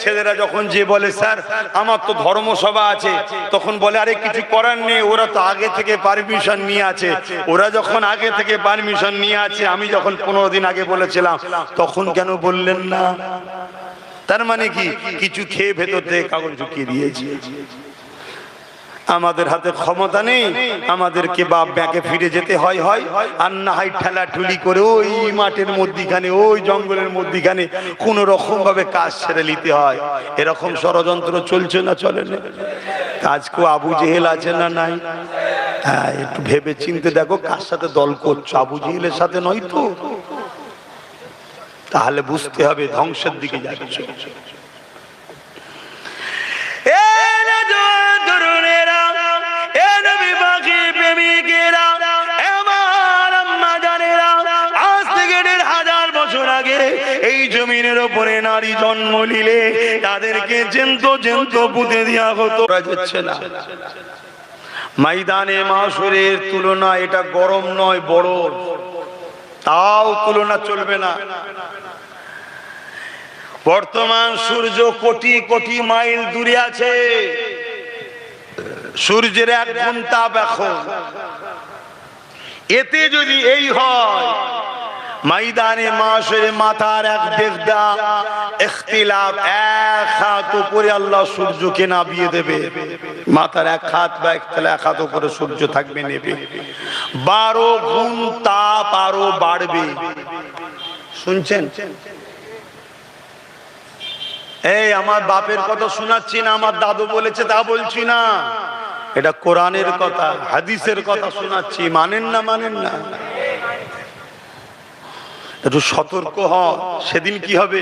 ছেলেরা যখন যে বলে স্যার আমার তো ধর্মসভা আছে, তখন বলে আরে কিছু করার নেই, ওরা তো আগে থেকে পারমিশন নিয়ে আছে। ওরা যখন আগে থেকে পারমিশন নিয়ে আছে, আমি যখন 15 দিন আগে বলেছিলাম তখন কেন বললেন না? তার মানে কি, কিছু খেয়ে ভেতর থেকে কাগজ ঢুকিয়ে দিয়েছে। আমাদের হাতে ক্ষমতা নেই, আমাদেরকে বাপ ব্যাকে ফিরে যেতে হয়, আর না হয় ঠেলাঠুলি করে ওই মাঠের মধ্যিখানে, ওই জঙ্গলের মধ্যিখানে কোন রকম ভাবে কাজ ছেড়ে নিতে হয়। এরকম ষড়যন্ত্র চলছে না চলে না? আজকেও আবু জেহেল আছে না নাই? হ্যাঁ, একটু ভেবে চিনতে দেখো কার সাথে দল করছো। আবু জেহেলের সাথে নয় তো? তাহলে বুঝতে হবে ধ্বংসের দিকে যাচ্ছে। এই জমিনের উপরে নারী জন্ম নিলে তাদেরকে জেন্ত পুঁতে দেওয়া হতো, যাচ্ছে না। ময়দানে মাশরের তুলনা এটা গরম নয়, বড়, তাও তুলনা চলবে না। বর্তমান সূর্য কোটি কোটি মাইল দূরে আছে, সূর্যের 1 ঘন্টা এখন। এতে যদি এই হয়, ময়দানে মাশরে মাথার এক দেখদা ইখতিলাফ, এক হাত উপরে আল্লাহ সূর্যকে নামিয়ে দেবে, মাথার এক হাত বা এক হাত উপরে সূর্য থাকবে, নেবে 12 গুণ তাপ আরো বাড়বে। শুনছেন? এই আমার বাপের কথা শোনাচ্ছি না, আমার দাদু বলেছে তা বলছি না, এটা কোরআনের কথা, হাদিসের কথা শোনাচ্ছি। মানেন না? মানেন না? একটু সতর্ক হন। সেদিন কি হবে?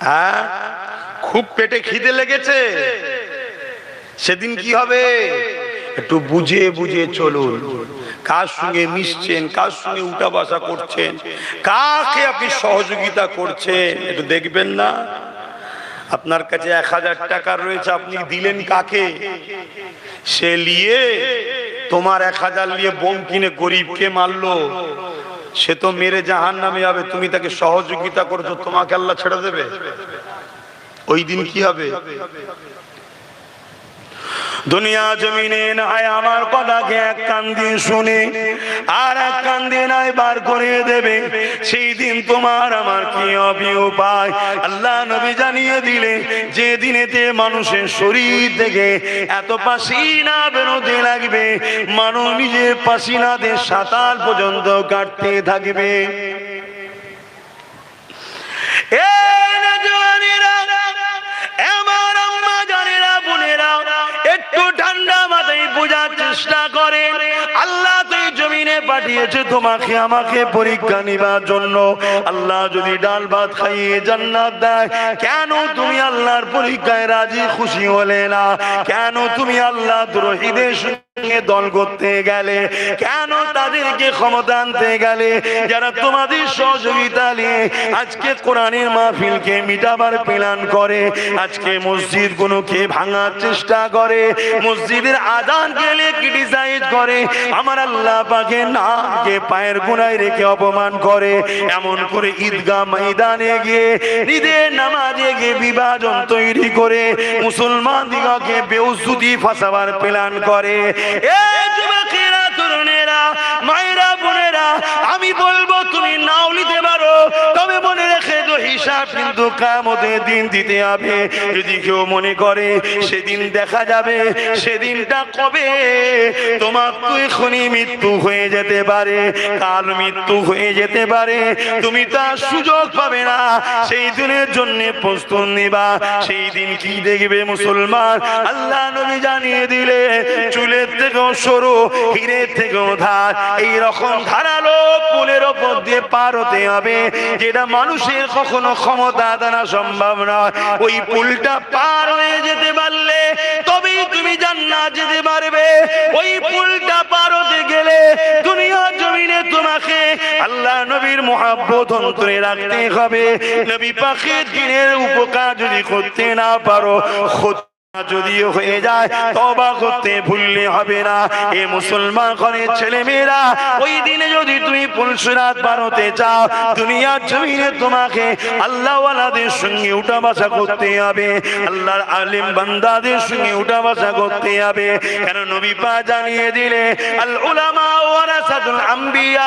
হ্যাঁ, খুব পেটে খিদে লেগেছে, সেদিন কি হবে? একটু বুঝে বুঝে চলুন। কার সঙ্গে মিশছেন, কার সঙ্গে উঠা বসা করছেন, কাকে আপনি সহযোগিতা করছেন, একটু দেখবেন না? আপনার কাছে 1000 টাকা রয়েছে, আপনি দিলেন কাকে? সে নিয়ে তোমার 1000 নিয়ে বোম কিনে গরিবকে মারলো, সে তো মেরে জাহান্নামে যাবে। তুমি তাকে সহযোগিতা করছো, তোমাকে আল্লাহ ছেড়ে দেবে? ওই দিন কি হবে? দুনিয়া জমিনে নাই আমার কথাকে এক কান দিয়ে শুনে আর এক কান দিয়ে নাই বার করে দেবে, সেই দিন তোমার আমার কি হবে উপায়? আল্লাহ নবী জানিয়ে দিলে, যে দিনেতে মানুষের শরীর থেকে এত পাসিনা বেরোতে লাগবে, মানুষ নিজের পাসিনাতে সাতাল পর্যন্ত কাটতে থাকবে। একটু ঠান্ডা মাথায় বোঝার চেষ্টা করে, আল্লাহ তুই জমিনে পাঠিয়েছে তোমাকে আমাকে পরীক্ষা নিবার জন্য। আল্লাহ যদি ডাল ভাত খাইয়ে জান্নাত দেয়, কেন তুমি আল্লাহর পরীক্ষায় রাজি খুশি হলে না? কেন তুমি আল্লাহ দ্রোহীদের সঙ্গে দল করতে গেলে? কেন তাদেরকে ক্ষমতা আনতে গেলে? যারা তোমাদের সহযোগিতা নিয়ে আজকে কোরআনের মাহফিলকে মিটাবার প্ল্যান করে, আজকে মসজিদ গুলোকে ভাঙার চেষ্টা করে, মসজিদের আযান গেলে ক্রিটিসাইজ করে, আমার আল্লাহ পাকের নামকে পায়ের গোড়ায় রেখে অপমান করে, এমন করে ঈদগাহ ময়দানে গিয়ে ঈদের নামাজে গিয়ে বিভাজন তৈরি করে মুসলমান দিগকে বেউজ্জতি ফাসাবার প্ল্যান করে। যুবকেরা, তরুণেরা, মায়েরা, বোনেরা, আমি বলবো তুমি নাও নিতে পারো, তবে মনে রেখে তো হিসাব কিন্তু কিয়ামতের দিন দিতে হবে। যদি কেউ মনে করে সেদিন দেখা যাবে, সেদিনটা কবে? তোমার তো এখনই মৃত্যু হয়ে যেতে পারে, কাল মৃত্যু হয়ে যেতে পারে, তুমি তার সুযোগ পাবে না। সেই দিনের জন্য প্রস্তুত নিবা। সেই দিন কি দেখবে মুসলমান? আল্লাহ নবী জানিয়ে দিলে, চুলের থেকেও সরু, হীরের থেকেও ধার, এইরকম ধারালো পুলের ওপর দিয়ে পার হতে হবে, যেটা মানুষের কখনো ক্ষমতা দ্বারা সম্ভব নয়। ওই পুলটা পার হয়ে যেতে পারলে তবেই তুমি জান্নাত যেতে পারবে। ওই পুলটা পার হতে গেলে দুনিয়ার জমিনে তোমাকে আল্লাহ নবীর মহব্বত অন্তরে রাখতে হবে। নবী পাকের দ্বীনের উপকার যদি করতে না পারো, যদিও হয়ে যায় তওবা করতে ভুললে হবে না। এ মুসলমান ঘরের ছেলে মেয়েরা, ওই দিনে যদি তুমি পুলসিরাত পার হতে চাও, দুনিয়ার জমিনে তোমাকে আল্লাহওয়ালাদের সঙ্গে উঠা বসা করতে হবে, আল্লাহর আলিম বান্দাদের সঙ্গে উঠা বসা করতে হবে। কেন নবী পাক জানিয়ে দিলে, আল উলামা ওয়ারাসাতুল আম্বিয়া,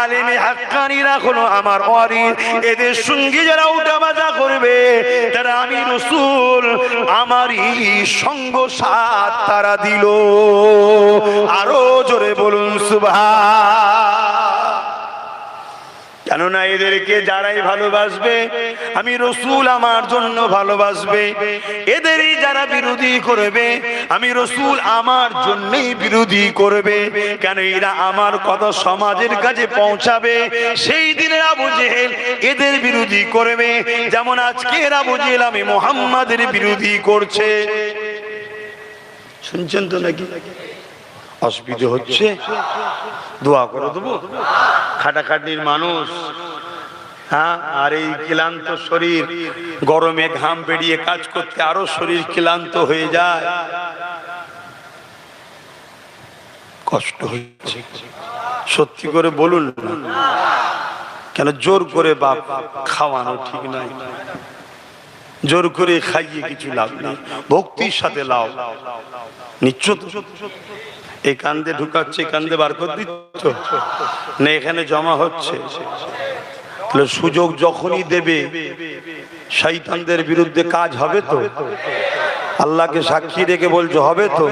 আলেমে হাক্কানীরা হলো আমার ওয়ারিস। এদের সঙ্গে যারা উঠা বসা করবে, তারা আমি রাসূল আমারই সঙ্গ সাথ তারা দিল। আরো জোরে বলুন সুবহান। কেননা এদেরকে যারাই ভালোবাসবে, আমি রাসূল আমার জন্য ভালোবাসবে। এদেরই যারা বিরোধী করবে, আমি রাসূল আমার জন্যই বিরোধী করবে। কেন এরা আমার কথা সমাজের কাছে পৌঁছাবে। সেই দিনের আবু জেহেল এদের বিরোধী করবে, যেমন আজকে আবু জেহেল আমি মুহাম্মাদের বিরোধী করছে। শুনছেন তো নাকি? অসুবিধা হচ্ছে? দোয়া করে দেবো। খাটাখাটির মানুষ, হ্যাঁ, আর এই ক্লান্ত শরীর, গরমে ঘাম বেরিয়ে কাজ করতে আরো শরীর ক্লান্ত হয়ে যায়, কষ্ট হচ্ছে। সত্যি করে বলুন না, কেন জোর করে বাপ খাওয়ানো ঠিক নয়। জোর করে খাইয়ে কিছু লাভ নেই, ভক্তির সাথে লাভ নিচ্ছ। এই কান্দে ঢুকাচ্ছে, কান্দে বার করে দিচ্ছ না, এখানে জমা হচ্ছে। তাহলে সুযোগ যখনই দেবে শয়তানদের বিরুদ্ধে কাজ হবে তো? আল্লাহকে সাক্ষী রেখে বলছো হবে তো?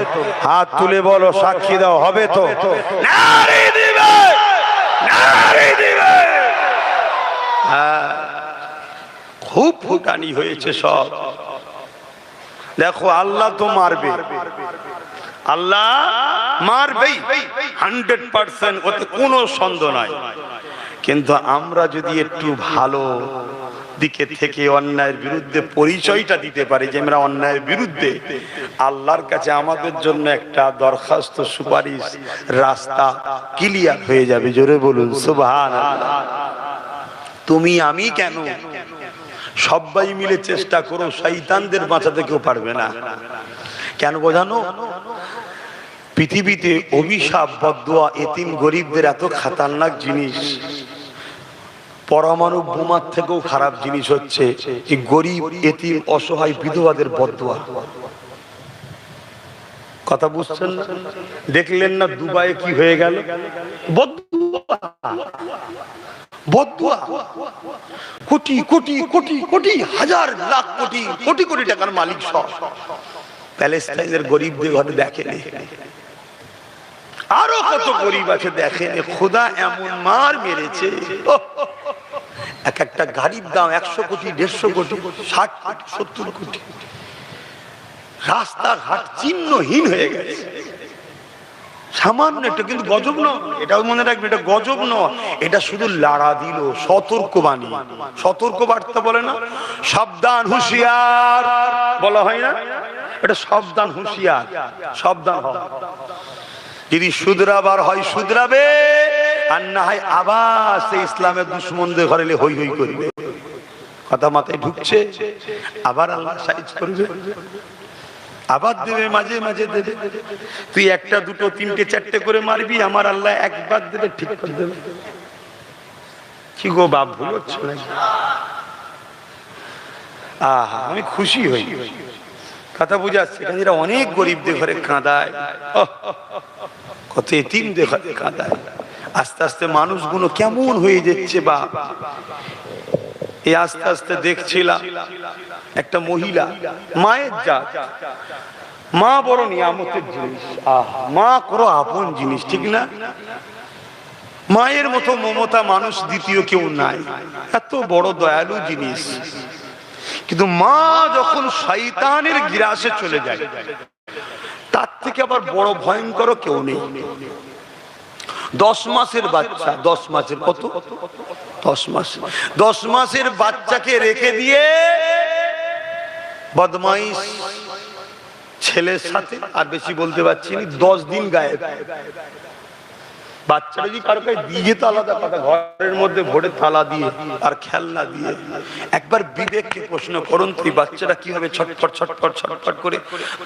হাত তুলে বলো, সাক্ষী দাও, হবে তো? নারী দিবে, নারী দিবে। খুব ফুটানি হয়েছে সব। দেখো আল্লাহ তো মারবে, আল্লাহ মারবেই 100%, ওতে কোনো সন্দেহ নাই। কিন্তু আমরা যদি একটু ভালো দিকে থেকে অন্যায়ের বিরুদ্ধে পরিচয়টা দিতে পারি যে আমরা অন্যায়ের বিরুদ্ধে, আল্লাহর কাছে আমাদের জন্য একটা দরখাস্ত, সুপারিশ, রাস্তা ক্লিয়ার হয়ে যাবে। জোরে বলুন সুবহানাল্লাহ। তুমি আমি কেন, সবাই মিলে চেষ্টা করো, শয়তানদের বাঁচাতে কেউ পারবে না। কেন বোঝানো? পৃথিবীতে অভিশাপ, বদদুয়া, এতিম গরিবদের এত খতরনাক জিনিস, পরমাণু বোমার থেকেও খারাপ জিনিস হচ্ছে এই গরিব, এতিম, অসহায় বিধবাদের বদদুয়া। কথা বুঝছেন না? দেখলেন না দুবাইয়ে কি হয়ে গেল? বদদুয়া, বদদুয়া। কোটি কোটি কোটি কোটি, হাজার লাখ কোটি কোটি কোটি টাকার মালিক সব প্যালেস্টাইনের গরিবদের ঘরে দেখেনি। আরো কত গরিব আছে দেখেনি। খোদা এমন মার মেরেছে, এক একটা গাড়ির দাম 100 কোটি, 150 কোটি, 60 কোটি, 70 কোটি। রাস্তাঘাট চিহ্নহীন হয়ে গেছে। সামান্য এটা কিন্তু গজব নয়, এটাও মনে রাখবে, এটা গজব নয়, এটা শুধু লাড়া দিল, সতর্কবাণী। সতর্ক বার্তা বলে না, সাবধান হুঁশিয়ার বলা হয় না, এটা সাবধান হুঁশিয়ার, সাবধান হও। যদি শুধরাবার হয় শুধরাবে, আর না হয় আবার সেই ইসলামের দুশ্মনদের ঘরে হই হই করবে। কথা মাথায় ঢুকছে? আবার আল্লাহ সাইজ করবে, আবার দেবে, মাঝে মাঝে দেবে। তুই একটা দুটো তিনটে চারটে করে মারবি, আমার আল্লাহ একবার দেবে, ঠিক করে দেবে। কি গো বাপ, ভুল হচ্ছে নাকি? আহা, আমি খুশি হই। কথা বুঝাচ্ছে, এরা অনেক গরিবদের ঘরে কাঁদায়, কত এতিমদের ঘরে কাঁদায়। আস্তে আস্তে মানুষগুলো কেমন হয়ে যাচ্ছে বাপ। এই আস্তে আস্তে দেখছিলাম একটা মহিলা, মায়ের জাত, মা বড় নিয়ামতের জিনিস, মা করো আপন জিনিস, ঠিক না? মায়ের মতো মমতা মানুষ দ্বিতীয় কেউ নাই, এত বড় দয়ালু জিনিস। কিন্তু মা যখন শয়তানের গ্রাসে চলে যায়, তার থেকে আবার বড় ভয়ঙ্কর কেউ নেই। 10 মাসের বাচ্চা, 10 মাসের কত? 10 মাস। 10 মাসের বাচ্চাকে রেখে দিয়ে বদমাইশ ছেলের সাথে, আর বেশি বলতে পারছি না, 10 দিন গায়েব। বাচ্চাটা যদি কারো কাছে দিয়ে যেত আলাদা কথা, ঘরের মধ্যে ভরে তালা দিয়ে আর খেলনা দিয়ে। একবার বিবেককে প্রশ্ন করুন, তুই বাচ্চাটা কিভাবে ছটফট ছটফট ছটফট করে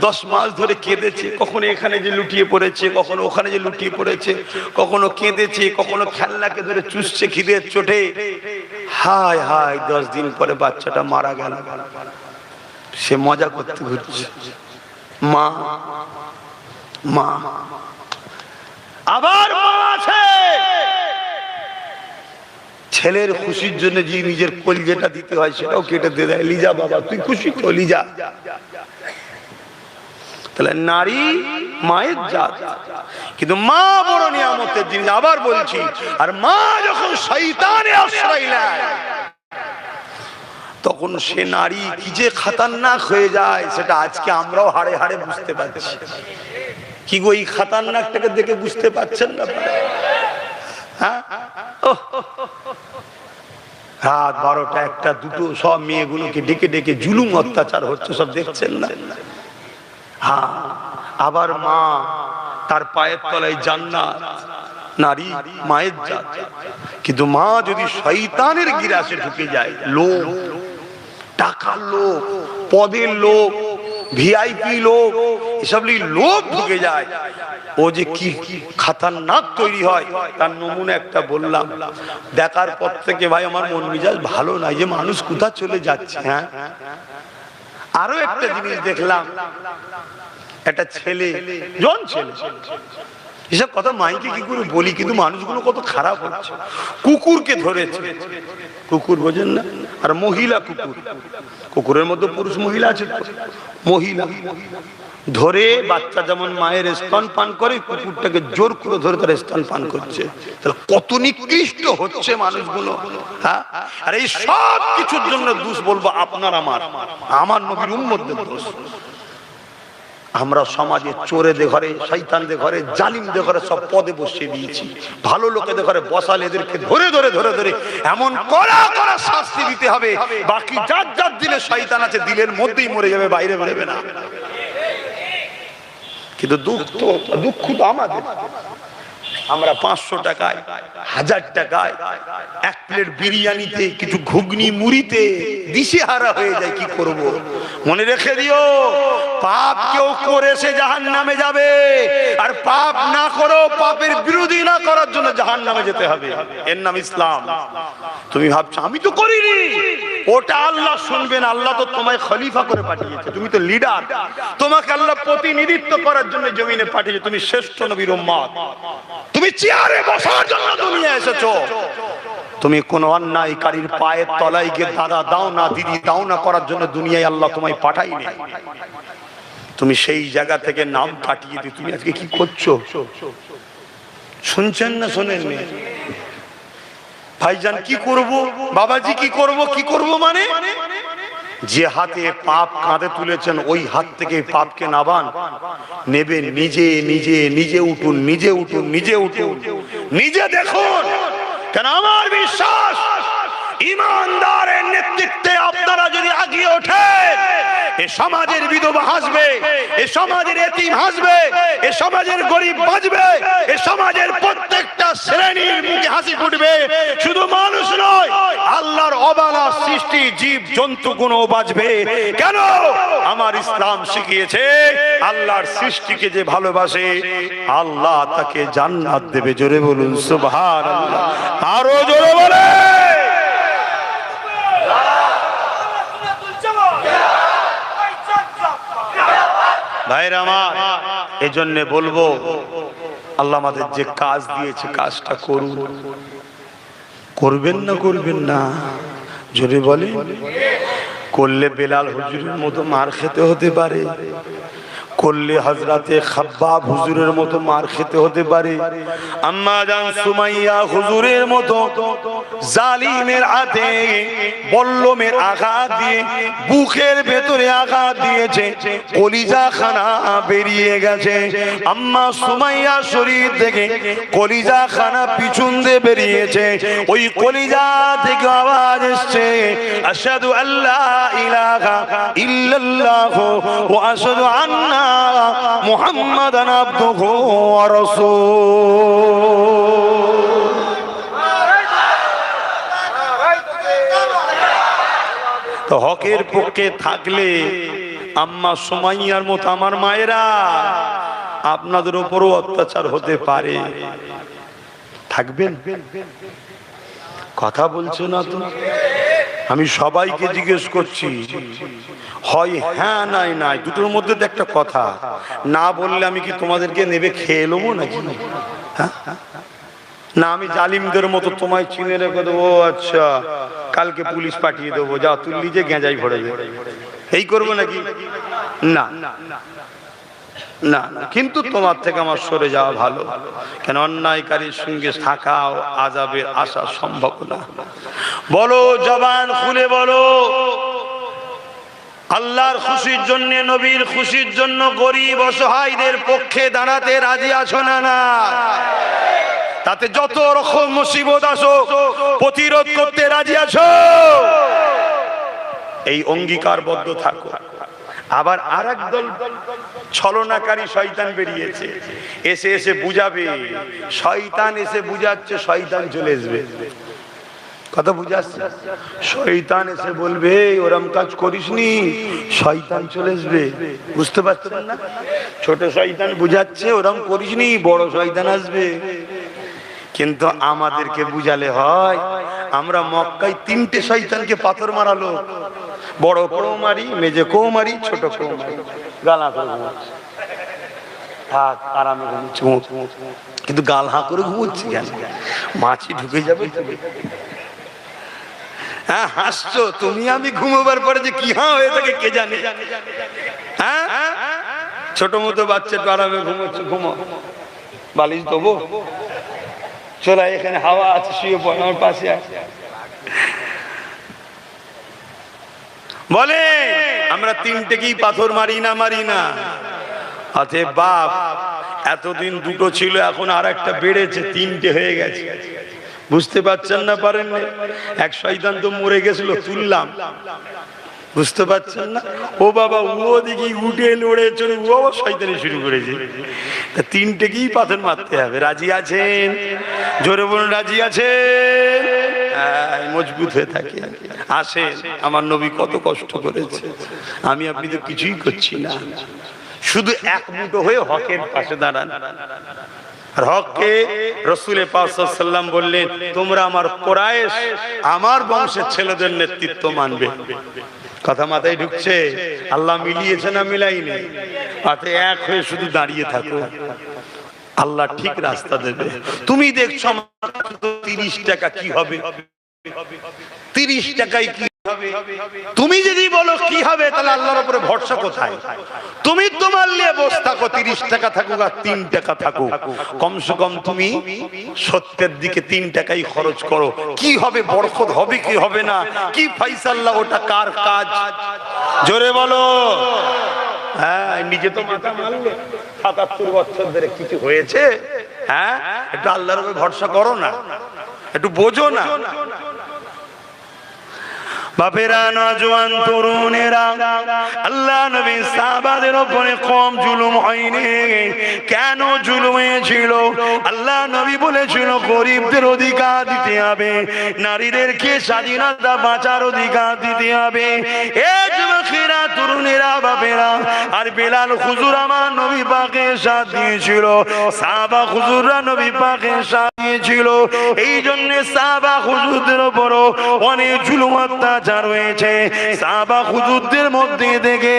10 মাস ধরে কেঁদেছে, কখনো এখানে যে লুটিয়ে পড়েছে, কখনো ওখানে যে লুটিয়ে পড়েছে, কখনো কেঁদেছে, কখনো খেলনাকে ধরে চুষছে খিদের চোটে। হায় হায়, 10 দিন পরে বাচ্চাটা মারা গেল। সে মজা করতে ঘুরছে, মা মা। আবার মা আছে, ছেলের খুশির জন্য যে নিজের কলিজাটা দিতে হয় সেটাও কেটে দিয়ে দেয়। লিজা বাবা, তুই খুশি তো লিজা। তাহলে নারী মায়ের জাত, কিন্তু মা বড় নিয়ামতের জিনিস। আবার বলছি, আর মা যখন শয়তানে আশ্রয় নেয়, তখন সে নারী কি যে খতরনাক হয়ে যায়, সেটা আজকে আমরাও হাড়ে হাড়ে বুঝতে পারছি। কি গো, এই খতরনাকটাকে দেখে বুঝতে পারছেন না? রাত 12টা 1টা 2টো সব মেয়েগুলোকে ডেকে ডেকে জুলুম অত্যাচার হচ্ছে, সব দেখছেন না? হ্যাঁ, আবার মা, তার পায়ের তলায় জান্নাত। নারী মায়ের জাত, কিন্তু মা যদি শয়তানের গিরাসে ঢুকে যায়, লোভ, টাকার লোভ, পদের লোভ, ভিআইপি লোভ, এসব লোভ ঢুকে যায়, ও যে কি খতরনাক তৈরি হয়। তার নমুনা একটা বললাম, দেখার পর থেকে ভাই আমার মন মেজাজ ভালো নাই, যে মানুষ কোথা চলে যাচ্ছে। হ্যাঁ, আরো একটা জিনিস দেখলাম, একটা ছেলে, জন ছেলে, এসব কথা মাইকে কি করে বলি, কিন্তু মানুষগুলো কত খারাপ হচ্ছে। কুকুরকে ধরেছে, কুকুর বোঝেন না, আর মহিলা কুকুর, কুকুরের মধ্যে পুরুষ মহিলা আছে, মহিলা ধরে বাচ্চা যেমন মায়ের স্তন পান করে, কুকুরটাকে জোর করে ধরে তার স্তন পান করছে। তাহলে কত নিকৃষ্ট হচ্ছে মানুষগুলো। হ্যাঁ, আর এই সব কিছুর জন্য দোষ বলবো আপনার আমার নবীর উম্মতদের দোষ। আমরা সমাজে চোরেদের ঘরে, শয়তানদের ঘরে, জালিমদের ঘরে সব পদে বসিয়ে দিয়েছি। ভালো লোকেদের ঘরে বসালে এদেরকে ধরে ধরে ধরে ধরে এমন কড়া কড়া শাস্তি দিতে হবে, বাকি যার যার দিলে শয়তান আছে দিলের মধ্যেই মরে যাবে, বাইরে বেরোবে না। কিন্তু দুঃখ তো আমাদের, আমরা 500 টাকায় 1000 টাকায় এক প্লেট বিরিয়ানিতে কিছু ঘুগনি মুড়িতে দিশেহারা হয়ে যায়। কি করব? মনে রেখে দিও, পাপ কেউ করে সে জাহান্নামে যাবে, আর পাপ না করো, পাপের বিরোধী না করার জন্য জাহান্নামে যেতে হবে। এর নাম ইসলাম। তুমি ভাবছো আমি তো করিনি, ওটা আল্লাহ শুনবেন। আল্লাহ তো তোমায় খলিফা করে পাঠিয়েছে, তুমি তো লিডার, তোমাকে আল্লাহ প্রতিনিধিত্ব করার জন্য জমিনে পাঠিয়েছে। তুমি শ্রেষ্ঠ নবীর উম্মত, তুমি চেয়ারে বসার জন্য দুনিয়া এসেছো। তুমি কোন অন্যায়কারীর পায়ের তলায় গিয়ে দাদা দাও না, দিদি দাও না করার জন্য দুনিয়ায় আল্লাহ তোমায় পাঠায়নি। তুমি সেই জায়গা থেকে নাম কাটিয়ে দিয়ে তুমি আজকে কি করছো? শুনছেন না শোনেন? ভাইজান কি করব, বাবাজি কি করব? কি করব মানে যে হাতে পাপ কাঁধে তুলেছেন ওই হাত থেকে পাপকে নাবান নেবে। নিজে নিজে নিজে উঠুন, নিজে উঠুন, নিজে উঠুন, নিজে দেখুন। কেন আমার বিশ্বাস ইমানদারের নেতৃত্বে আপনারা যদি আগিয়ে ওঠেন, এ সমাজের বিধবা হাসবে, এ সমাজের এতিম হাসবে, এ সমাজের গরিব বাঁচবে, এ সমাজের প্রত্যেকটা শ্রেণীর মুখে হাসি ফুটবে। শুধু মানুষ নয়, আল্লাহর অবালা সৃষ্টি জীব জন্তু গুলো বাঁচবে। কেন? আমার ইসলাম শিখিয়েছে আল্লাহর সৃষ্টিকে যে ভালোবাসে আল্লাহ তাকে জান্নাত দেবে। জোরে বলুন সুবহানাল্লাহ, আরো জোরে বলে। ভাইরা আমার, এজন্য বলবো আল্লাহ আমাদের যে কাজ দিয়েছে কাজটা করুন। করবেন না? করবেন না? জোরে বলে। করলে বেলাল হুজুরের মতো মার খেতে হতে পারে, করলে হযরতে খাব্বাব হুজুরের মতো মার খেতে হতে পারে, আম্মা জান সুমাইয়া হুজুরের মতো জালিমের হাতে বল্লমের আঘাত দিয়ে বুকের ভেতরে আঘাত দিয়েছে, কলিজা খানা বেরিয়ে গেছে। আম্মা সুমাইয়া শরীর থেকে কলিজা খানা পিছন দিয়ে বেরিয়েছে। ওই কলিজা থেকে আওয়াজ এসছে, আশহাদু আল্লা ইলাহা ইল্লাল্লাহ ওয়া আশহাদু আন্না মুহাম্মাদান আবদুহু ওয়া রাসূলুহু। তো হকের পক্ষে থাকলে আম্মা সুমাইয়ার মতো আমার মায়েরা আপনাদের উপরও অত্যাচার হতে পারে। থাকবেন? কথা বলছো না তো? আমি সবাইকে জিজ্ঞেস করছি, হয় হ্যাঁ নাই নাই, দুটোর মধ্যে তো একটা কথা। না বললে আমি কি তোমাদেরকে নেবে খেয়ে নেবো নাকি? না আমি জালিমদের মতো তোমায় চিনে রেখে দেবো, আচ্ছা কালকে পুলিশ পাঠিয়ে দেবো, যা তুই নিজে গেঁজাই ভরে এই করবো নাকি? না না না, কিন্তু তোমার থেকে আমার সরে যাওয়া ভালো। কেন? অন্যায়কারীর সঙ্গে থাকা আযাবের আশা সম্ভব না। বলো, জবান খুলে বলো, আল্লাহর খুশির জন্য, নবীর খুশির জন্য গরিব অসহায়দের পক্ষে দাঁড়াতে রাজি আছো না? না, তাতে যত রকম মুসিবত আসো প্রতিরোধ করতে রাজি আছো? এই অঙ্গীকারবদ্ধ থাকো। আবার আরেক দল ছলনাকারী শয়তান বেরিয়েছে, এসে এসে বুঝাবে। শয়তান এসে বুঝাচ্ছে, শয়তান চলে আসবে। কথা বুঝাচ্ছে? শয়তান এসে বলবে ওরম কাজ করিসনি, শয়তান চলে আসবে। বুঝতে পারছেন না? ছোট শয়তান বুঝাচ্ছে ওরম করিসনি, বড় শয়তান আসবে। কিন্তু আমাদেরকে বুঝালে হয়। আমরা মক্কায় 3টে শয়তানকে পাথর মারালো, বড় কেও মারি, মেজে কেও মারি, ছোট কেও মারি, গালা করে ঘুমাচ্ছি। থাক আরামে ঘুমোচ্ছি, কিন্তু গাল হাঁ করে ঘুমোচ্ছি কেন? মাছি ঢুকে যাবে। হ্যাঁ হাসছো তুমি, আমি ঘুমোবার পরে যে কি হাঁ হয়ে থাকে কে জানে। হ্যাঁ ছোট মতো বাচ্চা তো আরামে ঘুমোচ্ছে, ঘুমো, বালিশ দেবো, চলা এখানে হাওয়া আছে, শুয়ে পড় আমার পাশে আছে। বলে আমরা 3টেকেই পাথর মারি না? মারি না। আতে বাপ এতদিন 2টো ছিল, এখন আর একটা বেড়েছে, 3টে হয়ে গেছে। বুঝতে পারছেন না? পারেন না? এক শয়তান তো মরে গেছিল, তুললাম, বুঝতে পারছেন না? ও বাবা ও দেখি উঠে লড়ে চলে ও আবার শয়তানি শুরু করেছে। তা তিনটেকেই পাথর মারতে হবে। রাজি আছেন? জোরে বলুন রাজি আছেন? মজবুত হয়ে থাকে। আসেন, আমার নবী কত কষ্ট করেছে, আমি আপনি তো কিছুই করছি না। শুধু এক মুঠো হয়ে হকের পাশে দাঁড়ান। আর হককে রাসূলে পাক সাল্লাল্লাহু আলাইহি ওয়াসাল্লাম বললেন, তোমরা আমার কুরাইশ, আমার বংশের ছেলেদের নেতৃত্ব মানবে। কথা মাথায় ঢুকছে? আল্লাহ মিলিয়েছে না মিলাইনি? তাতে এক হয়ে শুধু দাঁড়িয়ে থাকো, আল্লাহ ঠিক রাস্তা দেবে। তুমি দেখছো 30 টাকা কি হবে, 30 টাকায় কি হবে? তুমি যদি বলো কি হবে, তাহলে আল্লাহর উপরে ভরসা কোথায়? তুমি তোমার নিয়ে বসে থাকো, 30 টাকা থাকুক আর 3 টাকা থাকুক, কমসে কম তুমি সত্যের দিকে 3 টাকাই খরচ করো। কি হবে, বরকত হবে কি হবে না, কি ফাইসাল্লাহ, ওটা কার কাজ? জোরে বলো। হ্যাঁ, নিজে তো মাথা মারলে ৭৭ বছর ধরে কিছু হয়েছে? হ্যাঁ, একটু আল্লাহর উপরে ভরসা করো না, একটু বোঝো না। বাপেরা, নওজোয়ান তরুণেরা, আল্লাহ নবী সাহাবাদের উপরে কম জুলুম হয়নি। কেন জুলুম হয়েছিল? আল্লাহ নবী বলেছিল গরিবদের অধিকার দিতে হবে, নারীদেরকে স্বাধীনতা বাঁচার অধিকার দিতে হবে। এ যুবকেরা, তরুণেরা, বাপেরা, আর বেলাল হুজুর আমার নবী পাকের সাথ দিয়েছিল, সাহাবা হুজুররা নবী পাকের সাথ দিয়েছিল। এই জন্য সাহাবা হুজুরদের উপরও অনেক জুলুম অত্যাচার হয়েছে। সাহাবা হুজুরদের মধ্যে থেকে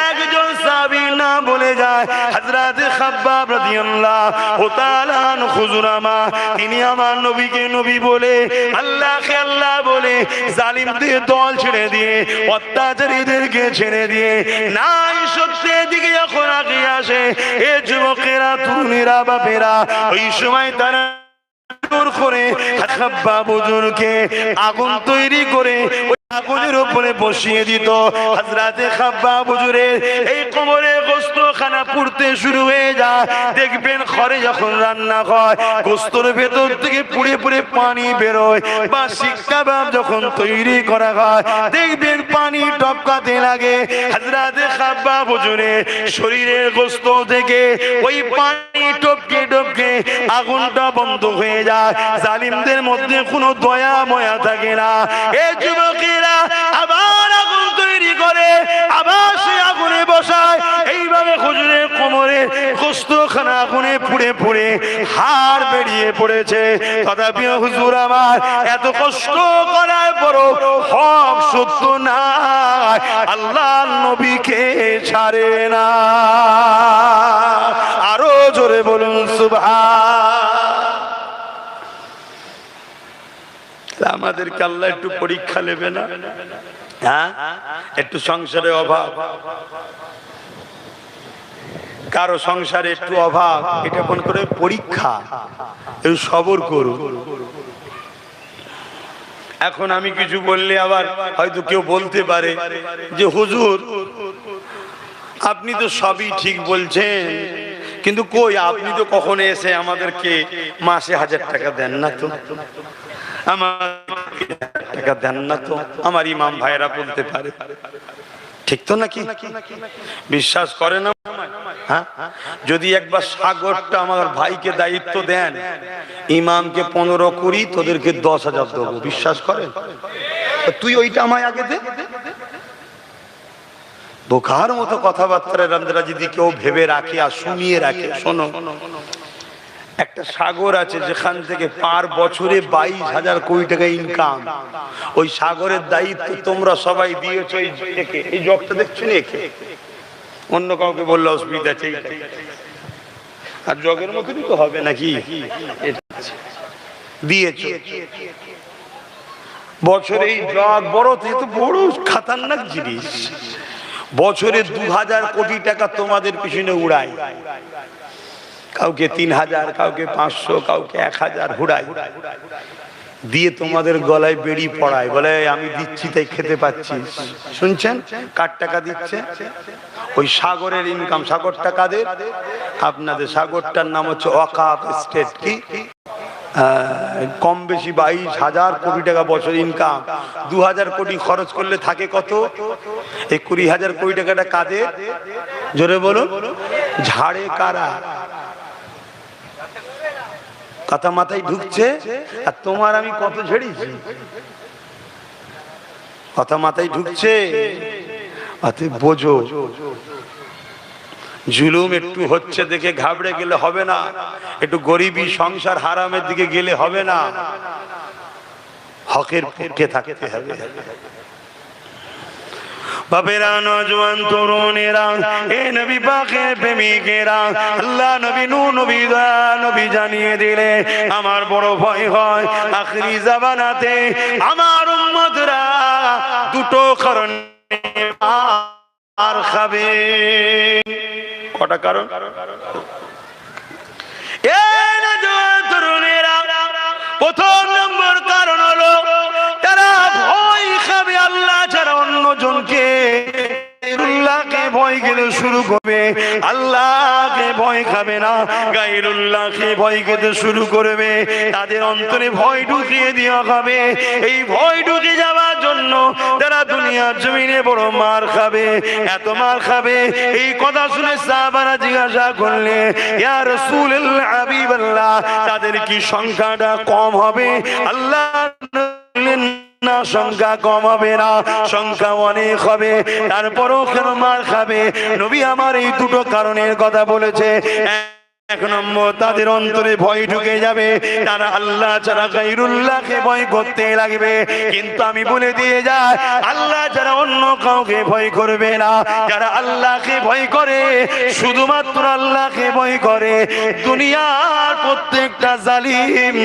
একজন সাহাবী না বলে যায়, হযরত খাব্বাব রাদিয়াল্লাহু তাআলা আনহু হুজুর আমার, তিনি আমার নবীকে নবী বলে, আল্লাহকে আল্লাহ বলে, জালিমদের দল ছেড়ে দিয়ে, অত্যাচারীদেরকে ছেড়ে দিয়ে নাই সত্যের দিকে যখন আগে আসে, এ যুবকেরা, তরুণেরা, বাপেরা, ওই সময় তারা করে খাব্বাব হুজুরকে আগুন তৈরি করে আগুনের উপরে বসিয়ে দিত। হযরতে খাব্বাব হুজুরের এই কোমরে গোশতখানা পুড়তে শুরু হয়ে যায়। দেখবেন ঘরে যখন রান্না হয়, গোশতের ভেতর থেকে পুড়ে পুড়ে পানি বেরোয়, বা শিক কাবাব যখন তৈরি করা হয়, দেখবেন পানি টপকাতে লাগে। হযরতে খাব্বাব হুজুরের শরীরের গোশত থেকে ওই পানি টপকে টপকে আগুনটা বন্ধ হয়ে যায়। জালিমদের মধ্যে কোনো দয়া ময়া থাকে না। এই যুবকেরা আবার আগুন তৈরি করে, আবার সে আগুনে বসায়। এইভাবে হুজুরের কোমরে গোশতখানা আগুনে পুড়ে পুড়ে হাড় বেরিয়ে পড়েছে। তথাপি হুজুর আমার এত কষ্ট করার পরও হক সত্য নাই, আল্লাহর নবীকে ছাড়ে না। আরো জোরে বলুন সুবহান। আমাদেরকে আল্লাহ একটু পরীক্ষা নেবে না? হ্যাঁ, একটু সংসারে অভাব, কারো সংসারে একটু অভাব, এটা কোন করে পরীক্ষা, একটু সবর করুন। এখন আমি কিছু বললে আবার হয়তো কেউ বলতে পারে যে হুজুর আপনি তো সবই ঠিক বলছেন, কিন্তু কই আপনি তো কখনো এসে আমাদেরকে মাসে 1000 টাকা দেন না তো, আমার টাকা দেন না তো। আমার ইমাম ভাইরা বলতে পারে, ঠিক তো নাকি? বিশ্বাস করে না? হ্যাঁ, যদি একবার সাগরটা আমার ভাইকে দায়িত্ব দেন, ইমামকে 15 করি, তোদেরকে 10,000 দেবো, বিশ্বাস করেন? তুই ওইটা আমায় আগে দে। বোকার মতো কথাবার্তা যদি কেউ ভেবে রাখে আর শুনিয়ে রাখে, শোনো, একটা সাগর আছে যেখান থেকে পার বছরে 22,000 কোটি টাকা ইনকাম। ওই সাগরের দায়িত্ব তোমরা সবাই দিয়েছো। এই জগটা দেখছো না, একে অন্য কাউকে বললে অসুবিধা আছে, আর জগের মতনই তো হবে নাকি? দিয়েছো বছরে এই জগ বড়, তো বড় খাতারনাক জিনিস। বছরে 2000 কোটি টাকা তোমাদের পিছনে উড়ায়, কাউকে 3000, কাউকে 500, কাউকে 1000 হুড়ায়, দিয়ে তোমাদের গলায় বেড়ি পড়ায়, বলে আমি দিচ্ছি তাই খেতে পাচ্ছিস। শুনছেন কার টাকা দিচ্ছে? ওই সাগরের ইনকাম। সাগরটা কাদের? আপনাদের। সাগরটার নাম হচ্ছে ওয়াকাফ স্টেট। কি কম বেশি 22,000 কোটি টাকা বছর ইনকাম, 2,000 কোটি খরচ করলে থাকে কত? এই 20,000 কোটি টাকাটা কাদের? জোরে বলুন। ঝাড়ে কারা? কথা মাথায় ঢুকছে? আর তোমার আমি কত ঝেড়েছি, কথা মাথায় ঢুকছে? বোঝো, জুলুম একটু হচ্ছে দেখে ঘাবড়ে গেলে হবে না, একটু গরিবী সংসার হারামের দিকে গেলে হবে না, হকের পক্ষে থাকতে হবে। বাপেরা, নওজোয়ান তরুণেরা, এ নবী পাকের প্রেমিকেরা, আল্লাহ নবী নূহ নবী দয়া নবী জানিয়ে দিলে আমার বড় ভয় হয় আখিরি জামানাতে আমার উম্মতরা দুটো কারণে মার খাবে। কটা কারণ? এ নওজোয়ান তরুণেরা, প্রথম নম্বর কারণ হলো তারা ভয় খাবে আল্লাহ ছাড়া অন্যজনকে, গায়রুল্লাহকে ভয় খেতে শুরু করবে, আল্লাহকে ভয় খাবে না, গায়রুল্লাহকে ভয় খেতে শুরু করবে। তাদের অন্তরে ভয় ঢুকিয়ে দেওয়া হবে। এই ভয় ঢুকে যাওয়ার জন্য তারা দুনিয়ার জমিনে বড় মার খাবে, এত মার খাবে। এই কথা শুনে সাহাবারা জিজ্ঞাসা করলে, ইয়া রাসূলুল্লাহ, হাবিবাল্লাহ, তাদের কি সংখ্যাটা কম হবে? আল্লাহ বললেন, না, সংখ্যা কম হবে না, সংখ্যা অনেক হবে। তারপরও কেন মার খাবে? নবী আমার এই দুটো কারণের কথা বলেছে। এক নম্বর, তাদের অন্তরে ভয় ঢুকে যাবে, তারা আল্লাহ ছাড়া গায়রুল্লাহকে ভয় করতে লাগবে। কিন্তু আমি বলে দিয়ে যাই, আল্লাহ ছাড়া অন্য কাউকে ভয় করবে না। যারা আল্লাহকে ভয় করে, শুধুমাত্র আল্লাহকে ভয় করে, দুনিয়ার প্রত্যেকটা জালিম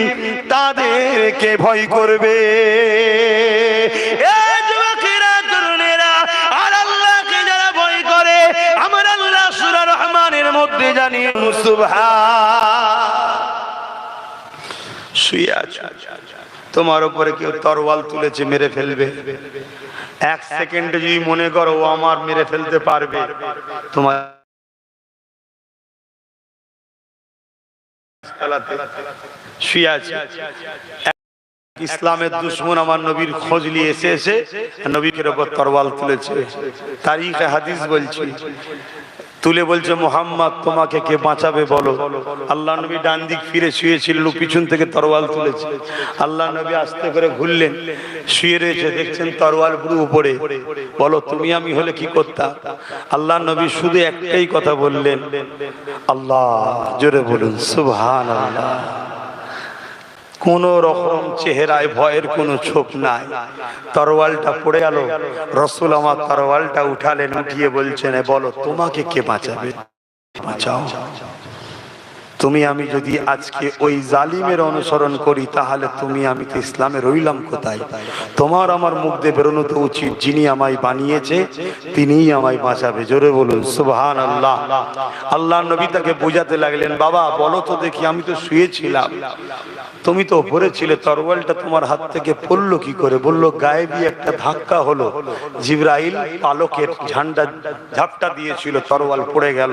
তাদেরকে ভয় করবে। এই যুবকেরা, তরুণেরা, আর আল্লাহকে যারা ভয় করে, আমার আল্লাহ সূরা রহমানের মধ্যে জানিয়ে শুয়ে আছে, তোমার উপরে কেউ তরোয়াল তুলেছে, মেরে ফেলবে। এক সেকেন্ডে যদি মনে করো ও আমার মেরে ফেলতে পারবে, তোমার শুয়ে আছে। ইসলামের দুশ্মন আমার নবীর খোঁজ নিয়ে এসে নবীর উপর তরোয়াল তুলেছে। তারিখে হাদিস বলছি, তুলে বলছে, মুহাম্মদ তোমাকে কে বাঁচাবে বলো। আল্লাহ নবী ডান দিক ফিরে শুয়েছিলেন, পিছন থেকে তরোয়াল তুলেছে। আল্লাহ নবী আস্তে করে ঘুরলেন, শুয়ে রয়েছে, দেখছেন তরোয়াল পুরো উপরে। বলো তুমি আমি হলে কি করতাম? আল্লাহ নবী শুধু একটাই কথা বললেন, আল্লাহ। জোরে বলুন সুবহানাল্লাহ। কোন রকম চেহারায় ভয়ের কোনো ছোপ নাই। তরোয়ালটা পড়ে গেল, রাসূল আমার তরোয়ালটা উঠালেন, উঠিয়ে বলছেন, বলো তোমাকে কে বাঁচাবে? বাঁচাও। তুমি আমি যদি আজকে ওই জালিমের অনুসরণ করি, তাহলে তুমি আমি তো ইসলামে রইলাম কোথায়? তোমার আমার মুখ দিয়ে বেরোনো তো উচিত, যিনি আমায় বানিয়েছে তিনিই আমায় বাঁচাবে। জোরে বলুন সুবহানাল্লাহ। আল্লাহ নবী তাকে বোঝাতে লাগলেন, বাবা বলো তো দেখি, আমি তো শুয়েছিলাম, তুমি তো উপরে ছিলে, তরোয়ালটা তোমার হাত থেকে পড়লো কি করে? বললো, গায়েবী একটা ধাক্কা হলো, জিবরাইল পালকের ঝান্ডা ঝাপটা দিয়েছিল, তরোয়াল পড়ে গেল।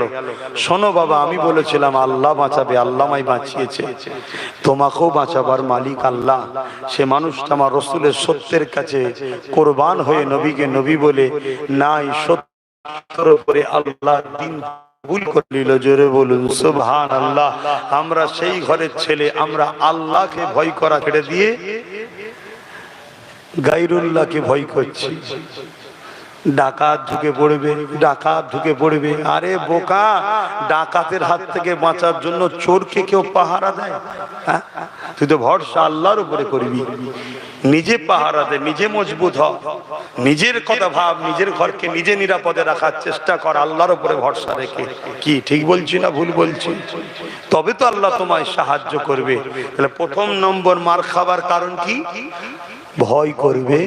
শোনো বাবা, আমি বলেছিলাম আল্লাহ বাঁচাবে, আল্লাহ আমায় বাঁচিয়েছে, তোমাকেও বাঁচাবার মালিক আল্লাহ। সে মানুষটা আমার রাসূলের সত্যের কাছে কোরবান হয়ে নবীকে নবী বলে নাই, সত্যের উপরে আল্লাহর দ্বীন ভুল করে নিল। জোরে বলুন সুবহানাল্লাহ। আমরা সেই ঘরের ছেলে, আমরা আল্লাহকে ভয় করা ছেড়ে দিয়ে গায়রুল্লাহকে ভয় করছি। ডাকাত ঢুকে পড়বে, ডাকাত ঢুকে পড়বে। আরে বোকা, ডাকাতের হাত থেকে বাঁচার জন্য চোরকে কেউ পাহারা দেয়? তুই তো ভরসা আল্লাহর উপরে করবি। নিজে পাহারা দে, নিজে মজবুত হ, নিজের কথা ভাব, নিজের ঘরকে নিজে নিরাপদে রাখার চেষ্টা কর, আল্লাহর উপরে ভরসা রেখে। কি ঠিক বলছি না ভুল বলছি? তবে তো আল্লাহ তোমায় সাহায্য করবে। তাহলে প্রথম নম্বর মার খাবার কারণ কি? ভয় করবে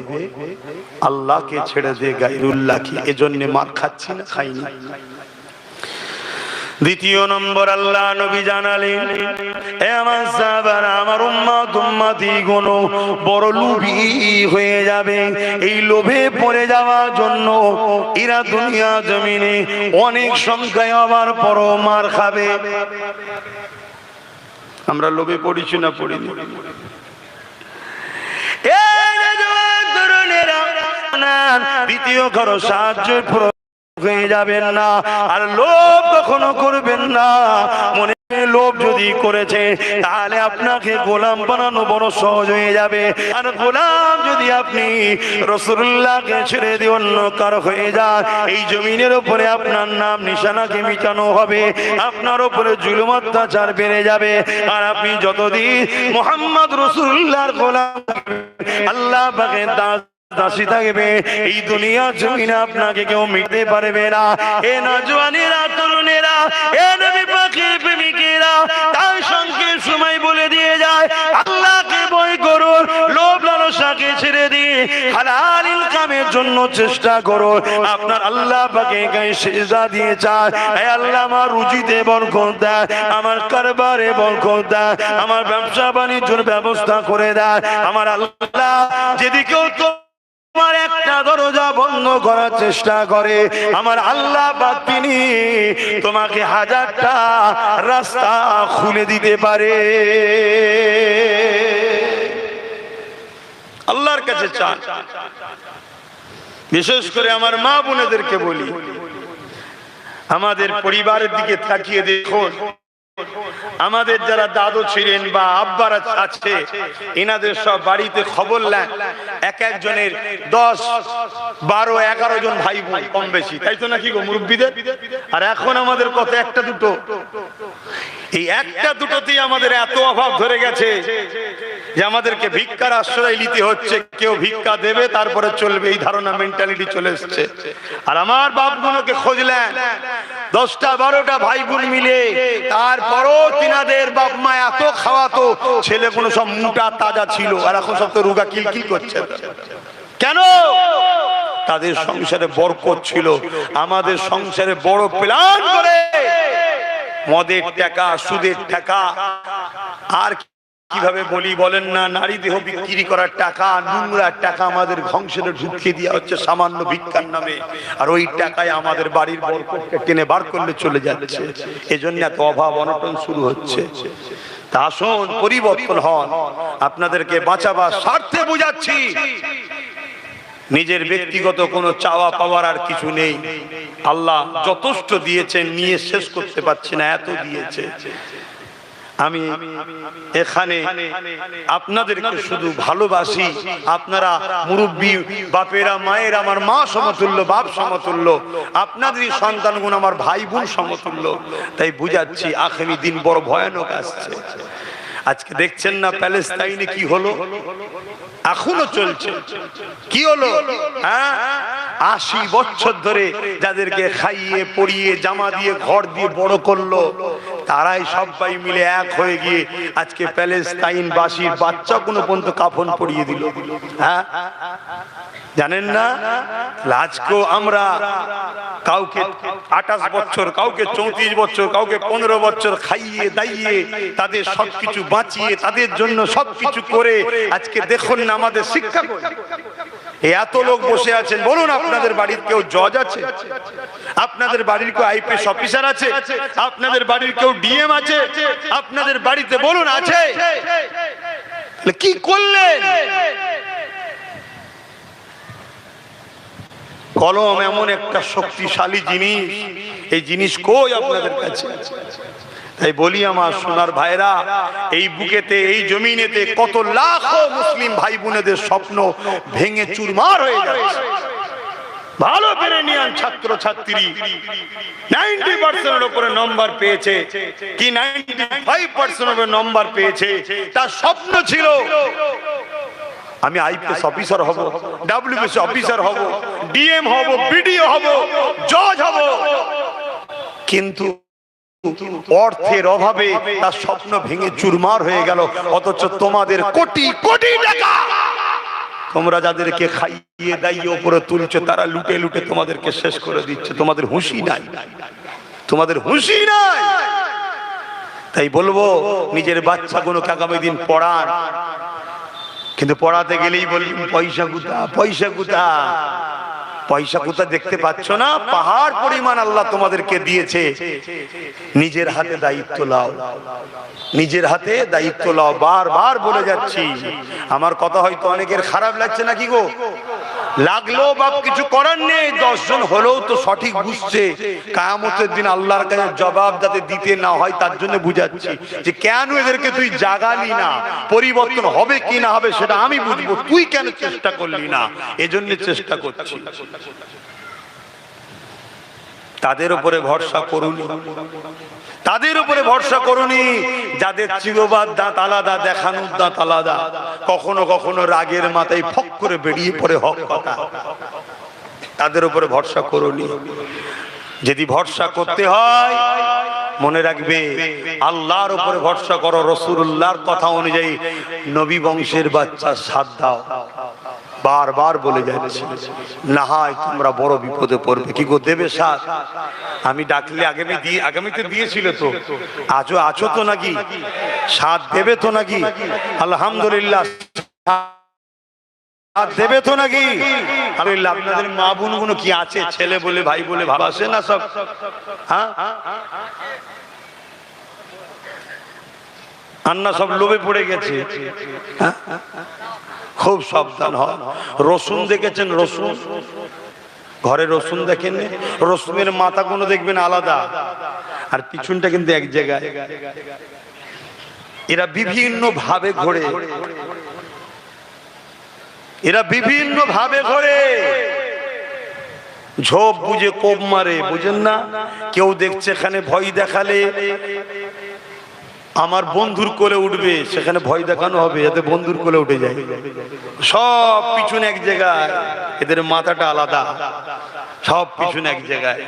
আল্লাহকে ছেড়ে দে গায়রুল্লাহকে, এজন্য মার খাচ্ছি না, খাইনি। দ্বিতীয় নম্বর, আল্লাহ নবী জানালেন, এ আমার সাহাবারা, আমার উম্মত উম্মতিগুলো বড় লোভী হয়ে যাবে। এই লোভে পড়ে যাওয়ার জন্য এরা দুনিয়া জমিনে অনেক সংখ্যায় হওয়ার পরও মার খাবে। আমরা লোভে পড়িছি না পড়িনি? থাকবেন, দ্বিতীয় কারো সাহায্য হয়ে যাবেন না। আর লোভ কখনো করবেন না। মনে লোভ যদি করেছে তাহলে আপনাকে গোলাম বানানো বড় সহজ হয়ে যাবে। আর গোলাম যদি আপনি রাসূলুল্লাহকে ছেড়ে দিয়ে অন্য কারো হয়ে যান, এই জমিনের উপরে আপনার নাম নিশানাকে মিটানো হবে, আপনার উপরে জুলুম অত্যাচার বেড়ে যাবে। আর আপনি যতদিন মুহাম্মদ রাসূলুল্লাহর গোলাম আল্লাহ পাকের দাসী থাকবে, এই দুনিয়া জমিনে আপনাকে কেউ মিটতে পারবে না। এ নওজওয়ানেরা, তরুণেরা, এ নবী পাকের প্রেমিকেরা, তার সঙ্গে সময় বলে দিয়ে যায় আল্লাহকে ভয় করুন, লোভ লালসাকে ছেড়ে দিয়ে হালাল ইনকামের জন্য চেষ্টা করুন। আপনার আল্লাহ পাকে গায়ে সিজদা দিয়ে চান, হে আল্লাহ আমার রুজিতে বরকত দেন, আমার কারবারে বরকত দেন, আমার ব্যবসা বাণিজ্যের ব্যবস্থা করে দেন। আমার আল্লাহ যেদিকেও তোমার একটা দরজা বন্ধ করার চেষ্টা করে, আমার আল্লাহ পাক তিনি তোমাকে হাজারটা রাস্তা খুলে দিতে পারে। আল্লাহর কাছে চান। বিশেষ করে আমার মা বোনেদেরকে বলি, আমাদের পরিবারের দিকে তাকিয়ে দেখুন। আমাদের যারা দাদু ছিলেন বা আব্বারা আছে, এনাদের সব বাড়িতে খবর নেন, এক একজনের 10, 12, 11 জন ভাই বোন কম বেশি, তাই তো নাকি গো মুরব্বীদের? আর এখন আমাদের কত? একটা দুটো। এই একটা দুটোতেই আমাদের এত অভাব ধরে গেছে যে আমাদেরকে ভিক্ষার আশ্রয় নিতে হচ্ছে। কেউ ভিক্ষা দেবে তারপরে চলবে, এই ধারণা মেন্টালিটি চলে এসছে। আর আমার বাপগুলোকে খুঁজলেন, 10টা 12টা ভাই বোন মিলে, তারপরও তিনাদের বাপ মা এত খাওয়াতো, ছেলেগুলো সব মোটা তাজা ছিল, আর এখন সব তো রোগা কিলকিল করছে। কেন? তাদের সংসারে বরকত ছিল। আমাদের সংসারে বড় প্ল্যান করে মদের টাকা, সুদের টাকা, আর কিভাবে বলি বলেন না, নারী দেহ বিক্রি করার টাকা, নোংরা টাকা আমাদের সংসারে ঢুকিয়ে দেওয়া হচ্ছে সামান্য ভিক্ষার নামে। আর ওই টাকায় আমাদের বাড়ির বরকতকে টেনে বার করলে চলে যাচ্ছে। এজন্য এত অভাব অনটন শুরু হচ্ছে। তা আসুন পরিবর্তন হন। আপনাদেরকে বাঁচাবার স্বার্থে বুঝাচ্ছি, নিজের ব্যক্তিগত কোনো চাওয়া পাওয়ার আর কিছু নেই। আল্লাহ যথেষ্ট দিয়েছেন, নিয়ে শেষ করতে পারছি না, এত দিয়েছে। আমি এখানে আপনাদেরকে শুধু ভালোবাসি। আপনারা মুরব্বী বাপেরা, মায়ের আমার মা সমতুল্য, বাপ সমতুল্য, আপনাদেরই সন্তানগুলো আমার ভাই বোন সমতুল্য। তাই বুঝাচ্ছি আখেরি দিন বড় ভয়ানক আসছে। আজকে দেখছেন না প্যালেস্তাইনে কি হলো, এখনো চলছে। কি হলো? 80 বছর ধরে যাদেরকে খাইয়ে পরিয়ে জামা দিয়ে ঘর দিয়ে বড় করলো, তারাই সবাই মিলে এক হয়ে গিয়ে আজকে প্যালেস্তাইন বাসীর বাচ্চা কোনো পর্যন্ত কাফন পরিয়ে দিল। জানেন না? আজকেও আমরা কাউকে 28 বছর, কাউকে 34 বছর, কাউকে 15 বছর খাইয়ে দাইয়ে তাদের সবকিছু বাঁচিয়ে তাদের জন্য সবকিছু করে আজকে দেখুন না আমাদের শিক্ষা করি। এত লোক বসে আছেন, বলুন আপনাদের বাড়ির কেউ জজ আছে? আপনাদের বাড়ির কেউ আইপিএস অফিসার আছে? আপনাদের বাড়ির কেউ ডিএম আছে? আপনাদের বাড়িতে বলুন আছে? কি করলেন? কলম এমন একটা শক্তিশালী জিনিস, এই জিনিস কই আপনাদের কাছে? তাই বলি আমার সোনার ভাইরা, এই বুকেতে, এই জমিনেতে কত লাখো মুসলিম ভাই বোনেদের স্বপ্ন ভেঙে চুরমার হয়ে যাচ্ছে। ভালো ব্রিলিয়ান ছাত্র ছাত্রী 90% এর উপরে নম্বর পেয়েছে, কি 95% এর নম্বর পেয়েছে। তার স্বপ্ন ছিল আমি আইপিএস অফিসার হব, ডব্লিউবিসি অফিসার হব, ডিএম হব, বিডিও হব, জজ হব। কিন্তু অর্থের অভাবে তার স্বপ্ন ভেঙে চুরমার হয়ে গেল। অথচ তোমাদের কোটি কোটি টাকা তোমরা যাদেরকে খাইয়ে দাইয়ে উপরে তুলছো, তারা লুটে লুটে তোমাদেরকে শেষ করে দিচ্ছে। তোমাদের হুঁশি নাই, তোমাদের হুঁশি নাই। তাই বলবো নিজের বাচ্চাগুলোকে আগামী দিন পড়ান, কিন্তু পড়াতে গেলেই বলবেন পয়সা কোথা, পয়সা কোথা। পয়সা কোথা দেখতে পাচ্ছ না? পাহাড় পরিমাণ আল্লাহ তোমাদেরকে দিয়েছে। নিজের হাতে দায়িত্ব নাও, নিজের হাতে দায়িত্ব নাও। বারবার বলে যাচ্ছি, আমার কথা হয়তো অনেকের খারাপ লাগছে নাকি গো? লাগলো বাপ কিছু করার নেই, 10 জন হলেও তো সঠিক বুঝছে। কিয়ামতের দিন আল্লাহর কাছে জবাব যাতে দিতে না হয় তার জন্য বুঝাচ্ছি যে কেন এদেরকে তুই জাগালি না, পরিবর্তন হবে কি না হবে সেটা আমি বুঝবো, তুই কেন চেষ্টা করলি না, এজন্য চেষ্টা করছি। তাদের উপরে ভরসা করুন, তাদের উপরে ভরসা করুনি যাদের চিরবাদ দাঁত আলাদা, দেখানোর দাঁত আলাদা। কখনো কখনো রাগের মাথায় ফক করে বেরিয়ে পড়ে হক কথা, তাদের উপরে ভরসা করুনি। যদি ভরসা করতে হয় মনে রাখবে আল্লাহর উপরে ভরসা করো, রাসূলুল্লাহর কথা অনুযায়ী নবী বংশের বাচ্চা সাথ দাও। বারবার বলে যাচ্ছে না হয় তোমরা বড় বিপদে পড়বে। কি গো দেবে সাথ? আমি ডাকলে আগামীতে দিয়েছিল তো, আজও আছো তো নাকি? সাথ দেবে তো নাকি? আলহামদুলিল্লাহ সাথ দেবে তো নাকি? আলহামদুলিল্লাহ। আপনাদের মা বোন গুলো কি আছে? ছেলে বলে ভাই বলে ভালোবাসে না সব? হ্যাঁ আন্না সব লোভে পড়ে গেছে। খুব সাবধান হন। রসুন দেখেছেন? রসুন ঘরে রসুন দেখেন? রসুনের মাথা কোনো দেখবেন আলাদা আর পিছনটা কিন্তু এক জায়গায়। এরা বিভিন্ন ভাবে ঘোরে, এরা বিভিন্ন ভাবে ঘোরে। ঝোপ বুঝে কোপ মারে, বুঝেন না? কেউ দেখছে এখানে ভয় দেখালে আমার বন্ধুর কোলে উঠবে, সেখানে ভয় দেখানো হবে যাতে বন্ধুর কোলে উঠে যায়। সব পিছনে এক জায়গায়, এদের মাথাটা আলাদা, সব পিছনে এক জায়গায়।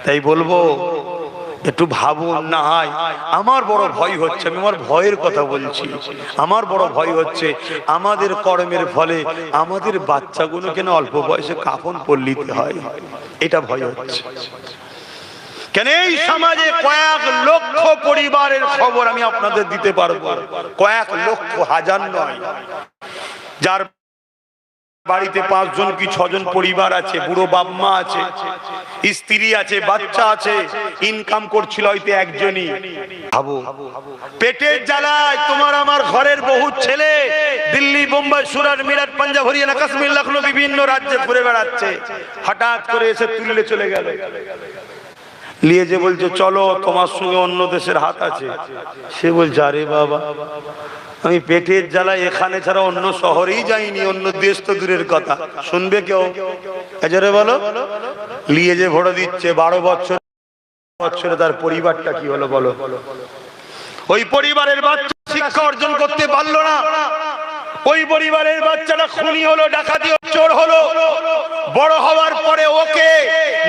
তাই বলবো একটু ভাবুন না হয় আমার বড় ভয় হচ্ছে, আমি আমার ভয়ের কথা বলছি, আমার বড় ভয় হচ্ছে আমাদের কর্মের ফলে আমাদের বাচ্চাগুলো কেন অল্প বয়সে কাফন পরে নিতে হয়, এটা ভয় হচ্ছে। কেন এই সমাজে কয়েক লক্ষ পরিবারের খবর আমি আপনাদের দিতে পারবো, কয়েক লক্ষ, হাজার নয়, যার বাড়িতে 5 জন কি 6 জন পরিবার আছে, বুড়ো বাপ মা আছে, স্ত্রী আছে, বাচ্চা আছে, ইনকাম করছিল হয়তো একজনই। ভাবো পেটের জ্বালায় তোমার আমার ঘরের বহু ছেলে দিল্লি, বোম্বাই, সুরাট, মিরাট, পাঞ্জাব, হরিয়ানা, কাশ্মীর, লখনৌ বিভিন্ন রাজ্যে ঘুরে বেড়াচ্ছে। হঠাৎ করে এসে তুলে চলে গেল, নিয়ে যে বলছে চলো তোমার সঙ্গে অন্য দেশের হাত আছে। সে বলছে আরে বাবা, আমি পেটের জ্বালা এখানে ছাড়া অন্য শহরেই যাইনি, অন্য দেশ তো দূরের কথা। শুনবে কেউ? এজরে বলো। নিয়ে যে ভোট দিচ্ছে 12 বছরে তার পরিবারটা কি হলো বলো? ওই পরিবারের বাচ্চা শিক্ষা অর্জন করতে পারলো না, ওই পরিবারের বাচ্চাটা খুনি হলো, ডাকাতি চোর হলো। বড় হওয়ার পরে ওকে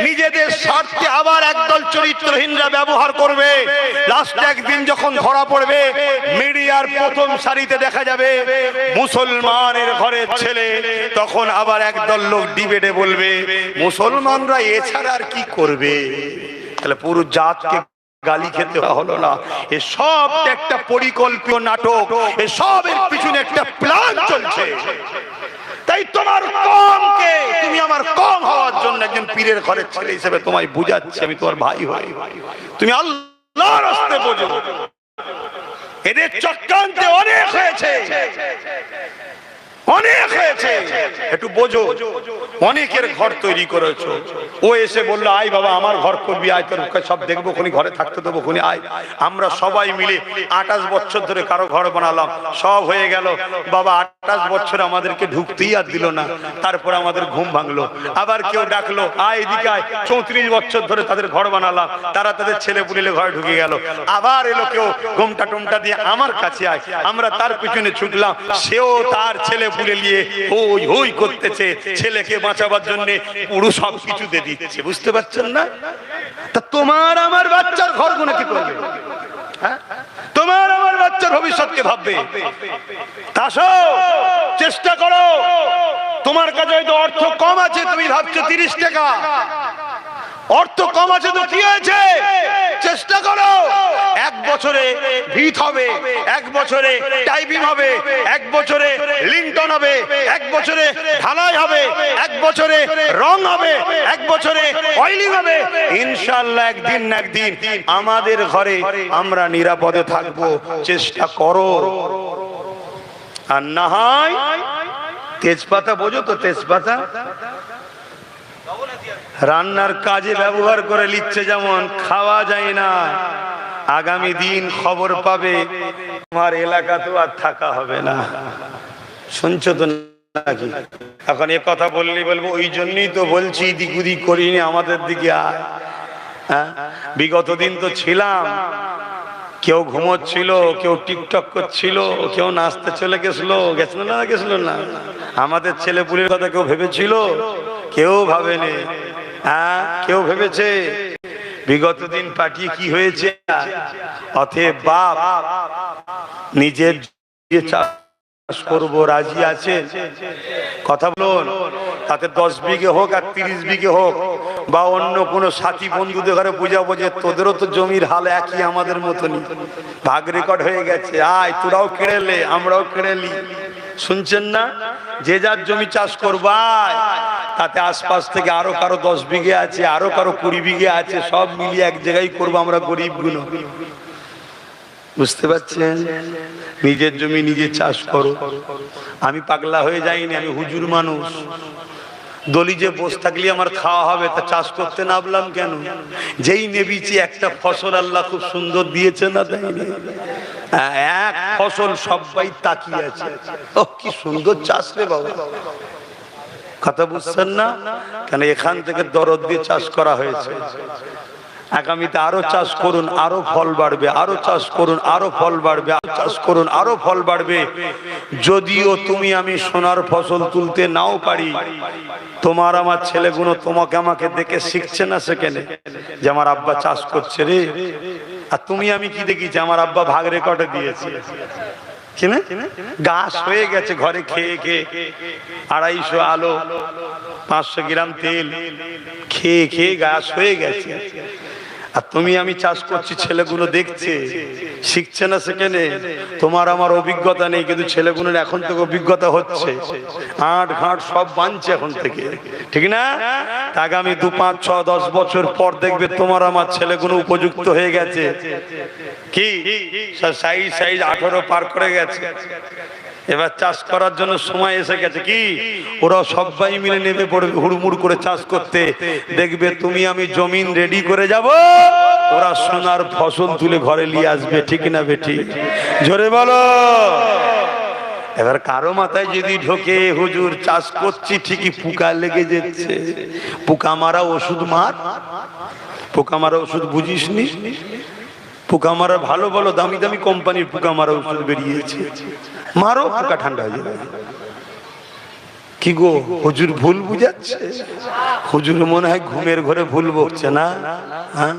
নিজেদের স্বার্থে আবার একদল চরিত্রহীনরা ব্যবহার করবে। লাস্ট একদিন যখন ধরা পড়বে, মিডিয়ার প্রথম সারিতে দেখা যাবে মুসলমানের ঘরের ছেলে, তখন আবার একদল লোক ডিবেটে বলবে মুসলমানরা এছাড়া আর কি করবে। তাহলে পুরো জাতকে গালি খেতে হলো না। এসব একটা পরিকল্পিত নাটক, এসবের পিছনে একটা প্ল্যান চলছে। তাই তোমার কমকে, তুমি আমার কম হওয়ার জন্য একজন পীরের ঘরের ছেলে হিসেবে তোমায় বুঝাচ্ছি, আমি তোমার ভাই হই, তুমি আল্লাহর রাস্তায় বোঝো। এদের চক্রান্তে অনেক হয়েছে, অনেক হয়েছে, একটু বোঝো। অনেকের ঘর তৈরি করেছো। ও এসে বললো আয় বাবা আমার ঘর করবি, আয় তোর সব দেখবো, খুনি ঘরে থাকতে দেবো, খুনি আয়। আমরা সবাই মিলে 28 বছর ধরে কারো ঘর বানালাম, সব হয়ে গেল। বাবা 28 বছর আমাদেরকে ঢুকতেই আর দিল না, তারপরে আমাদের ঘুম ভাঙলো। আবার কেউ ডাকলো আয় এদিকে আয়, 34 বছর ধরে তাদের ঘর বানালাম, তারা তাদের ছেলে পুলে ঘরে ঢুকে গেল। আবার এলো কেউ ঘুমটা টুমটা দিয়ে আমার কাছে আয়, আমরা তার পিছনে ছুটলাম, সেও তার ছেলে পুলে নিয়ে হই হই করতেছে, ছেলেকে বাঁচাবার জন্য পুরো সব কিছু দিয়ে দিচ্ছে। বুঝতে পারছেন না? তা তোমার আমার বাচ্চার ঘর গুলো কি করবে? তোমার আমার বাচ্চার ভবিষ্যৎকে ভাববে। আসো চেষ্টা করো। তোমার কাছে হয়তো অর্থ কম আছে, তুমি ভাবছো 30 টাকা, অর্থ কম আছে তো কি হয়েছে, চেষ্টা করো। 1 বছরে ভিত হবে, 1 বছরে টাইপিং হবে, 1 বছরে লিংটন হবে, 1 বছরে ঢালাই হবে, 1 বছরে রং হবে, 1 বছরে অয়েলিং হবে। ইনশাআল্লাহ একদিন না একদিন আমাদের ঘরে আমরা নিরাপদে থাকবো। চেষ্টা করো। আর না হয় তেজপাতা বোঝো তো? তেজপাতা রান্নার কাজে ব্যবহার করে নিচ্ছে, যেমন খাওয়া যায় না, আগামী দিন খবর পাবে তোমার এলাকাতেও আর থাকা হবে না। শুনছো তো নাকি? এখন এ কথা বললি বলবো ওই জন্যই তো বলছি দিক উদিক করিনি, আমাদের দিকে আয়। হ্যাঁ, বিগত দিন তো ছিলাম, কেউ ঘুমোচ্ছিল, কেউ টিকটক করছিল, কেউ নাচতে চলে গেছিল না? আমাদের ছেলে পুলির কথা কেউ ভেবেছিল? কেউ ভাবেনি। হ্যাঁ, কেউ ভেবেছে? বিগত দিন পাঠিয়ে কি হয়েছে? অতএব বাপ নিজের চাষ করবো রাজি আছে? কথা বলুন। তাতে 10 বিঘে হোক আর 30 বিঘে হোক, বা অন্য কোনো সাথী বন্ধুদের ঘরে বুঝাবো যে তোদেরও তো জমির হাল একই আমাদের মতনই, ভাগ রেকর্ড হয়ে গেছে, আয় তোরাও কেড়ে লে আমরাও কেড়ে নি। শুনছেন না? যে যার জমি চাষ করবাই, তাতে আশপাশ থেকে আরো কারো 10 বিঘে আছে, আরো কারো 20 বিঘে আছে, সব মিলিয়ে এক জায়গায় করবো আমরা গরিব গুলো। বুঝতে পারছেন? নিজের জমি নিজে চাষ করো। আমি পাগলা হয়ে যাইনি, আমি হুজুর মানুষ। দলিজে বসে থাকলে আমার খাওয়া হবে, তা চাষ করতে নামলাম কেন? যেই নেবিছি একটা ফসল আল্লাহ খুব সুন্দর দিয়েছে না, দেয়নি? এক ফসল সবাই তাকিয়ে আছে, ও কি সুন্দর চাষ রে বাবা। কথা বুঝছেন না? কেন এখান থেকে দরদ দিয়ে চাষ করা হয়েছে। আগামীতে আরো চাষ করুন, আরো ফল বাড়বে, আরো চাষ করুন, আরো ফল বাড়বে, আরো চাষ করুন, আরো ফল বাড়বে। যদিও তুমি আমি সোনার ফসল তুলতে নাও পারি, তোমার আমার ছেলেগুলো তোমাকে আমাকে দেখে শিখছে না সেখানে, যে আমার আব্বা চাষ করছে রে। আর তুমি আমি কি দেখেছি? আমার আব্বা ভাগ রেকর্ডে দিয়েছে কিনা, গাছ হয়ে গেছে ঘরে খেয়ে খেয়ে, 250 আলো 500 গ্রাম তেল খেয়ে খেয়ে গাছ হয়ে গেছে। আর তুমি আমি চাষ করছি, ছেলেগুলো দেখছে, শিখছে না সেখানে। তোমার আমার অভিজ্ঞতা নেই, কিন্তু ছেলেগুলোর এখন থেকে অভিজ্ঞতা হচ্ছে, আট ঘাট সব বানছে এখন থেকে, ঠিক না? আগামী 2, 5, 6, 10 বছর পর দেখবে তোমার আমার ছেলেগুলো উপযুক্ত হয়ে গেছে, কি সাইজ 18 পার করে গেছে। এবার চাষ করার জন্য সময় এসে গেছে, কি ওরা সবাই মিলে নেমে পড়বে হুড়মুড় করে চাষ করতে। দেখবে তুমি আমি জমিন রেডি করে যাব, ওরা সোনার ফসল তুলে ঘরে নিয়ে আসবে, ঠিক না বেটি? জোরে বলো। এবার কারো মাথায় যদি ঢোকে হুজুর চাষ করছি ঠিকই পোকা লেগে যাচ্ছে, পোকা মারা ওষুধ মার, পোকা মারা ওষুধ বুঝিস নি? পোকা মারা ভালো বলো, দামি দামি কোম্পানির পোকা মারা ওষুধ বেরিয়েছে, মারো, পোকা ঠান্ডা হয়ে যাবে। কি গো হুজুর ভুল বুঝাচ্ছে? হুজুর মনে হয় ঘুমের ঘরে ভুল বকছে না? হ্যাঁ,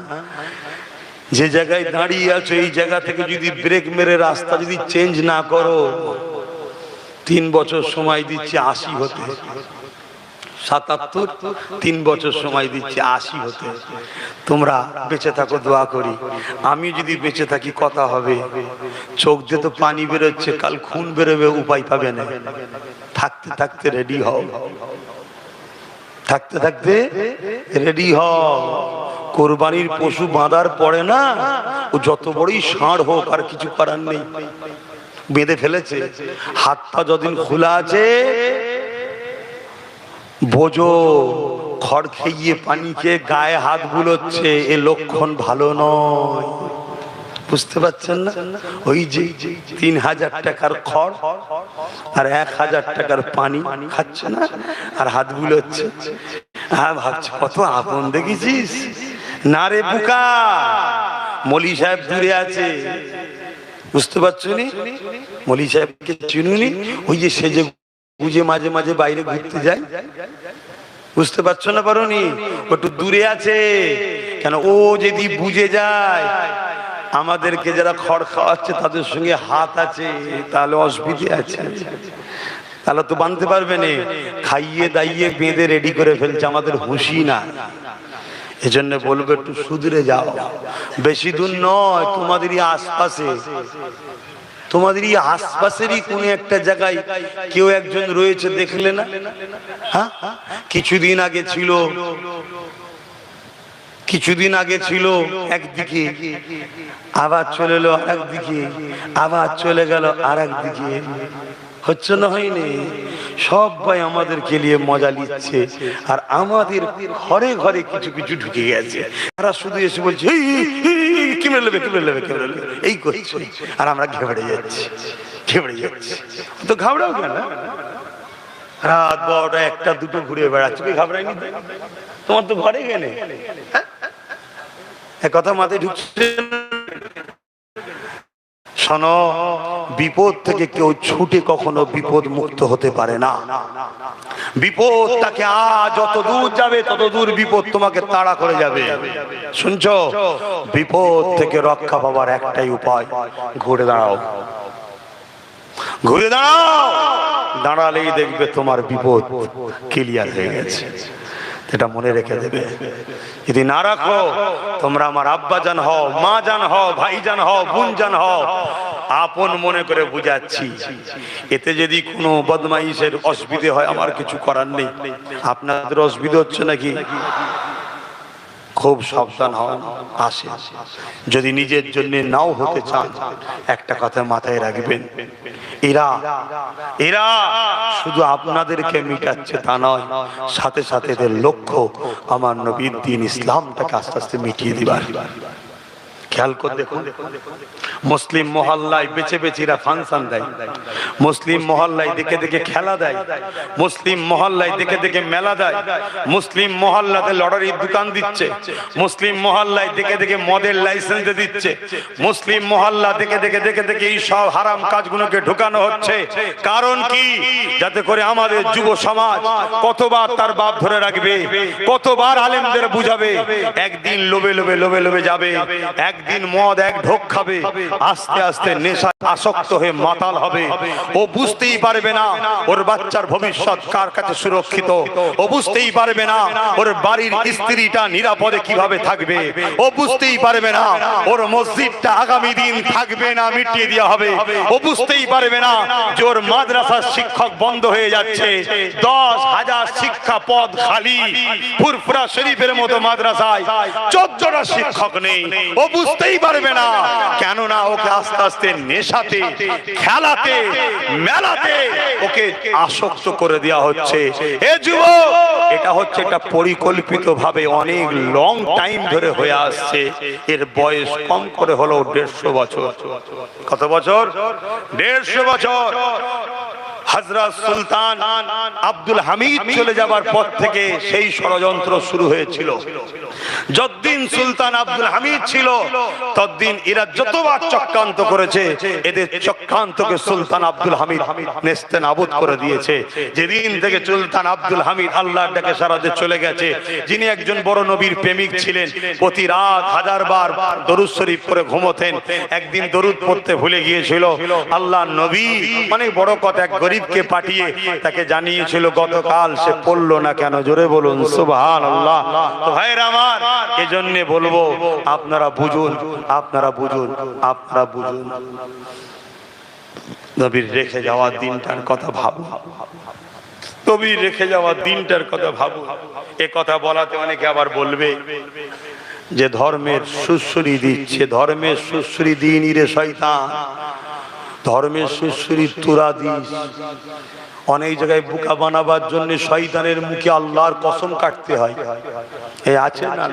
যে জায়গায় দাঁড়িয়ে আছো এই জায়গা থেকে যদি ব্রেক মেরে রাস্তা যদি চেঞ্জ না করো, 3 বছর সময় দিচ্ছি 80 হতে, 77, 3 বছর সময় দিচ্ছি 80 হতে। তোমরা বেঁচে থাকো, দোয়া করি। আমি যদি বেঁচে থাকি কথা হবে, চোখ দিয়ে তো পানি বেরোচ্ছে, কাল খুন বেরোবে, উপায় পাবে না। থাকতে থাকতে রেডি হও, থাকতে থাকতে রেডি হও। কোরবানির পশু বাঁধার পরে না, ও যত বড়ই ষাঁড় হোক আর কিছু করার নেই, বেঁধে ফেলেছে। হাত পা যতদিন খোলা আছে, বোঝো খড় খেয়ে পানি খেয়ে গায়ে হাত বুলোচ্ছে, এ লক্ষণ ভালো নয়। বুঝতে পারছেন না? ওই যে 3000 টাকার খড় আর 1000 টাকার পানি খাচ্ছে না, আর হাত বুলোচ্ছে, হ্যাঁ ভাবছে কত আপন দেখেছিস না রে বুকা। মলি সাহেব দূরে আছে, বুঝতে পারছো নি? মলি সাহেবকে চিনুনি? ওই যে সেজে বুঝে মাঝে মাঝে বাইরে ঘুরতে যায়, বুঝতে পারছো না? পারোনি? একটু দূরে আছে কেন? ও যদি বুঝে যায় আমাদেরকে যারা খড় খাওয়াচ্ছে তাদের সঙ্গে হাত আছে, তাহলে অসুবিধে আছে, তাহলে তো বাঁধতে পারবে না। খাইয়ে দাইয়ে বেঁধে রেডি করে ফেলছে, আমাদের হুঁশি না। এজন্য বলবো একটু সুদূরে যাও, বেশি দূর নয়, তোমাদেরই আশপাশে, তোমাদেরই আশপাশেরই কোন একটা জায়গায় কেউ একজন রয়েছে, দেখলে না? হ্যাঁ, কিছুদিন আগে ছিল কিছুদিন আগে ছিল একদিকে, আবার চলে এলো আর একদিকে, আবার চলে গেল আর একদিকে। হচ্ছে না, হয়নি? সবাই আমাদেরকে নিয়ে মজা নিচ্ছে, আর আমাদের ঘরে ঘরে কিছু কিছু ঢুকে গেছে। তারা শুধু এসে বলছে কি নেবে, কি নেবে, কি নেবে, এই করছে, আর আমরা ঘেবড়ে যাচ্ছি, ঘেবড়ে যাচ্ছি। তো ঘাবড়াও কেন? রাত 12টা 1টা 2টো ঘুরে বেড়াচ্ছ, কি ঘাবড়ায়নি? তোমার তো ঘরে গেলে কথা মাথায় ঢুকছে। শোনো, বিপদ থেকে কেউ ছুটে কখনো বিপদ মুক্ত হতে পারে না। বিপদ তাকে যত দূর যাবে তত দূর বিপদ তোমাকে তাড়া করে যাবে। শুনছো? বিপদ থেকে রক্ষা পাওয়ার একটাই উপায়, ঘুরে দাঁড়াও, ঘুরে দাঁড়াও। দাঁড়ালেই দেখবে তোমার বিপদ ক্লিয়ার হয়ে গেছে। এটা মনে রেখে দেবে। যদি না রাখো, তোমরা আমার আব্বা জান হও, মা জান হও, ভাই জান হও, বোন জান হও, আপন মনে করে বুঝাচ্ছি। এতে যদি কোনো বদমাইশের অসুবিধে হয়, আমার কিছু করার নেই। আপনাদের অসুবিধা হচ্ছে নাকি? খুব সাবধান হন। আসে, যদি নিজের জন্য নাও হতে চান, একটা কথা মাথায় রাখবেন, এরা এরা শুধু আপনাদেরকে মিটাচ্ছে তা নয়, সাথে সাথে এদের লক্ষ্য আমার নবীর দ্বীন ইসলামটাকে আস্তে আস্তে মিটিয়ে দিবার। খেয়াল করে দেখুন, মুসলিম মহল্লায় বেছে বেছে এরা ফাংশন দেয়, মুসলিম মহল্লায় দেখে দেখে খেলা দেয়, মুসলিম মহল্লায় দেখে দেখে মেলা দেয়, মুসলিম মহল্লাতে লটারির দোকান দিচ্ছে, মুসলিম মহল্লায় দেখে দেখে মদের লাইসেন্স দিচ্ছে, মুসলিম মহল্লা দেখে দেখে দেখে দেখে এই সব হারাম কাজগুলোকে ঢুকানো হচ্ছে। কারণ কি? যাতে করে আমাদের যুব সমাজ কতবার তার বাপ ধরে রাখবে, কতবার আলেমদের বুঝাবে, একদিন লোভে লোভে লোভে লোভে যাবে, একদিন মদ এক ঢোক খাবে, আস্তে আস্তে নেশায় আসক্ত হয়ে মাতাল হবে। ও বুঝতেই পারবে না ওর বাচ্চার ভবিষ্যৎ কার কাছে সুরক্ষিত, ও বুঝতেই পারবে না ওর বাড়ির স্ত্রীটা নিরাপদে কিভাবে থাকবে, ও বুঝতেই পারবে না ওর মসজিদটা আগামী দিন থাকবে না, মিটিয়ে দেওয়া হবে, ও বুঝতেই পারবে না যে ওর মাদ্রাসার শিক্ষক বন্ধ হয়ে যাচ্ছে, 10,000 শিক্ষা পদ খালি, ফুরফুরা শরীফের মতো মাদ্রাসায় 14টা শিক্ষক নেই। ও বুঝতেই পারবে না, কেননা ওকে আস্তে আস্তে নেশাতে, খেলাতে, মেলাতে ওকে আসক্ত করে দেওয়া হচ্ছে। এ যুবক, এটা হচ্ছে একটা পরিকল্পিত ভাবে অনেক লং টাইম ধরে হয়ে আসছে। এর বয়স কম করে হলো 150 বছর। কত বছর? 150 বছর। হযরত সুলতান আব্দুল হামিদ চলে যাবার পর থেকে সেই ষড়যন্ত্র শুরু হয়েছিল। যতদিন সুলতান আব্দুল হামিদ ছিল ততদিন এরা যতবার চক্রান্ত করেছে, এদের চক্রান্তকে সুলতান আব্দুল হামিদ নেস্তেনাবুদ করে দিয়েছে। যেদিন থেকে সুলতান আব্দুল হামিদ আল্লাহর ডাকে সাড়া দিয়ে চলে গেছে, যিনি একজন বড় নবীর প্রেমিক ছিলেন, প্রতি রাত 1000 বার দরুদ শরীফ পড়ে ঘুমোতেন। একদিন দরুদ পড়তে ভুলে গিয়েছিল। আল্লাহর নবী অনেক বড় কথা, এক গরিবকে পাঠিয়ে তাকে জানিয়েছিল গতকাল সে পড়লো না কেন। জোরে বলুন সুবহানাল্লাহ। তো ভাইরা আমার, এজন্য বলবো আপনারা বুঝুন, আপনারা বুঝুন, আপনারা বুঝুন। নবীর রেখে যাওয়া দিনটার কথা ভাবুন, নবীর রেখে যাওয়া দিনটার কথা ভাবুন। এ কথা বলাতে অনেকে আবার বলবে যে ধর্মের সুশ্রী দিচ্ছে, ধর্মের সুশ্রী দিনই রে শয়তান, ধর্মের সুশ্রী তোরা দিস। অনেক জায়গায় বোকা বানাবার জন্য শয়তানের মুখে আল্লাহর কসম কাটতে হয়। এ আছে না?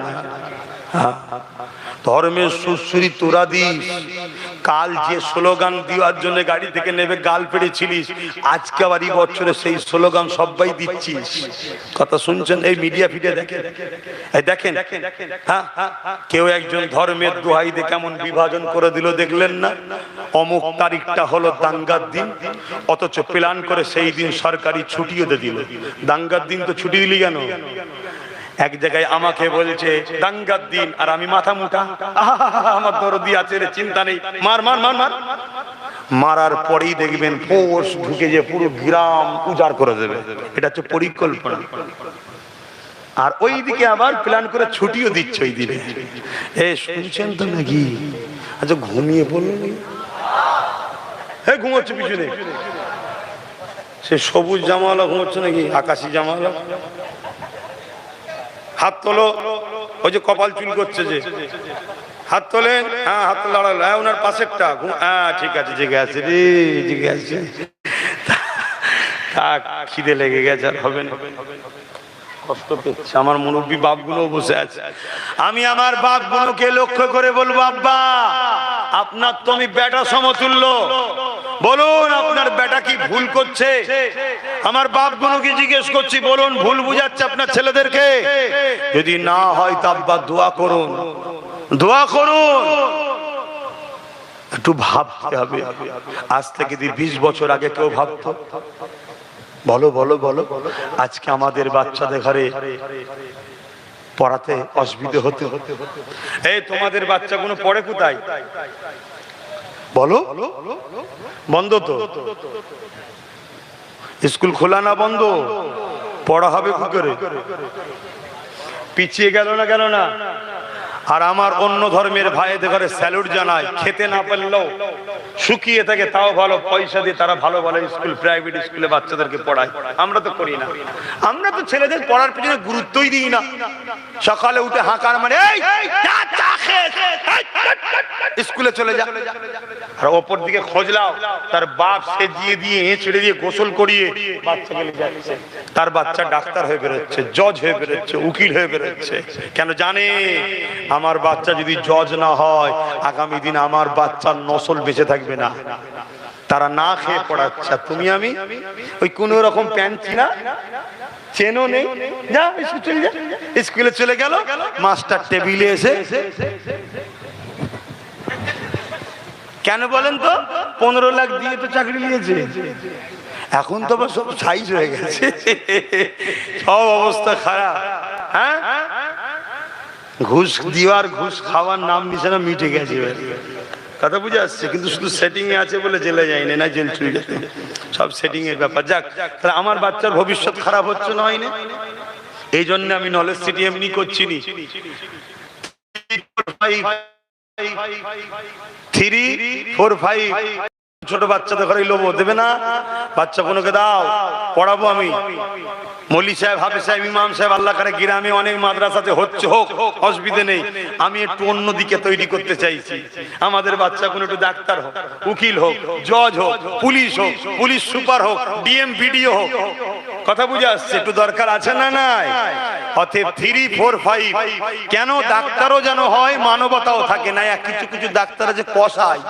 ধর্মের সুশ্রী তোরা দিস। কাল যে স্লোগান দেওয়ার জন্য গাড়ি থেকে নেবে গাল পেড়েছিলিস, আজকে আবার এই বছরে সেই স্লোগান সবাই দিচ্ছিস। কথা শুনছেন? এই মিডিয়া ফিডে দেখেন, এই দেখেন, হ্যাঁ, কেউ একজন ধর্মের দোহাই দিয়ে কেমন বিভাজন করে দিল দেখলেন না? অমুক তারিখটা হলো দাঙ্গার দিন, অথচ প্ল্যান করে সেই দিন সরকারি ছুটিও দিয়ে দিল। দাঙ্গার দিন তো ছুটি দিলি কেন? এক জায়গায় আমাকে বলছে দাঙ্গার দিন, আর আমি মাথা মুটা, আমার দরদি আছে রে, চিন্তা নেই, মার মার মার মার। মারার পরেই দেখবেন ফোর্স ঢুকে যে পুরো গ্রাম উজাড় করে দেবে। এটা হচ্ছে পরিকল্পনা। আর ওই দিকে আবার প্ল্যান করে ছুটিও দিচ্ছে ওই দিনে। এ শুনছেন তো নাকি? আচ্ছা ঘুমিয়ে পড়লো, হ্যাঁ ঘুমোচ্ছে পিছনে। সে সবুজ জামাওয়ালা ঘুমোচ্ছে নাকি আকাশি জামাওয়ালা? হাত তোলো, ওই যে কপাল চুল করছে যে, হাত তোলেন, হ্যাঁ হাত লড়াল, হ্যাঁ ওনার পাশেরটা, হ্যাঁ ঠিক আছে জেগে আছে রে, জেগে আছে, খিদে লেগে গেছে আর হবে না, কষ্ট পেয়েছে। আমার মুরব্বী বাপগুলো বসে আছে, আমি আমার বাপগুলোকে লক্ষ্য করে বলবো, আব্বা আপনার তো আমি বেটা সমতুল্য, বলুন আপনার বেটা কি ভুল করছে? আমার বাপগুলোকে জিজ্ঞেস করছি, বলুন ভুল বুঝাচ্ছে আপনার ছেলেদেরকে? যদি না হয় তা আব্বা দোয়া করুন, দোয়া করুন। একটু ভাবতে হবে, আজ থেকে 20 বছর আগে কেউ ভাবতো? বলো বলো বলো। আজকে আমাদের বাচ্চাদের ঘরে পড়াতে অসুবিধে হতে, এই তোমাদের বাচ্চাগুলো পড়ে কোথায় বলো? বন্ধ তো, স্কুল খোলা না বন্ধ? পড়া হবে কি করে? পিছিয়ে গেল না, গেল না? আর আমার অন্য ধর্মের ভাইদের ঘরে স্যালুট জানাই, খেতে না পারলেও শুকিয়ে থাকে তাও ভালো, পয়সা দিয়ে তারা ভালো ভালো স্কুল, প্রাইভেট স্কুলে বাচ্চাদেরকে পড়ায়। আমরা তো করি না, আমরা তো ছেলেদের পড়ার পিছনে গুরুত্বই দিই না। সকালে উঠে হাঁকার মানে স্কুলে চলে যা, আর অপর দিকে খোঁজলাও তার বাপ সেজিয়ে দিয়ে ছেড়ে দিয়ে গোসল করিয়ে বাচ্চা গেলে যাচ্ছে, তার বাচ্চা ডাক্তার হয়ে বেরোচ্ছে, জজ হয়ে বেরোচ্ছে, উকিল হয়ে বেরোচ্ছে। কেন জানে? আমার বাচ্চা যদি জজ না হয় আগামী দিন আমার বাচ্চার নসল বেঁচে থাকবে না। তারা না খেয়ে পড়াচ্ছে, তুমি আমি ওই কোন রকম প্যান্ট ছিনা চেনও নেই, যা চলে যা। স্কুলে চলে গেল, মাস্টার টেবিলে এসে, কেন বলেন তো? 15 লাখ দিয়ে তো চাকরি নিয়েছে, এখন তো সব সাইজ হয়ে গেছে, সব অবস্থা খারাপ। হ্যাঁ, ঘুষ দেওয়ার ঘুষ খাওয়ার নাম নিশানা মিটে গেছে, কথা বুঝে আসছে। কিন্তু শুধু সেটিং এ আছে বলে জেলে যায়নি, না জেল চলে যেত, সব সেটিং এর ব্যাপার। যাক, তাহলে আমার বাচ্চার ভবিষ্যৎ খারাপ হচ্ছে না, হয়নি? এই জন্য আমি নলেজ সিটি এমনি করছি নি। 3, 4, 5 ছোট বাচ্চাদের ঘরে লোবো দেবে না, বাচ্চা কোনোকে দাও, পড়াবো আমি। মৌলী সাহেব, হাফেজ সাহেব, ইমাম সাহেব, আল্লাহ করে গ্রামে অনেক মাদ্রাসাতে হচ্ছে, হোক, অসুবিধে নেই। আমি একটু অন্য দিকে তৈরি করতে চাইছি। আমাদের বাচ্চা কোনো একটু ডাক্তার হোক, উকিল হোক, জজ হোক, পুলিশ হোক, পুলিশ সুপার হোক, ডিএম ভিডিও হোক, কথা বুঝে আসছে? একটু দরকার আছে না নাই? অতএব 3, 4, 5 কেন ডাক্তারও যেন হয়, মানবতাও থাকে না। কিছু কিছু ডাক্তার আছে কষায়,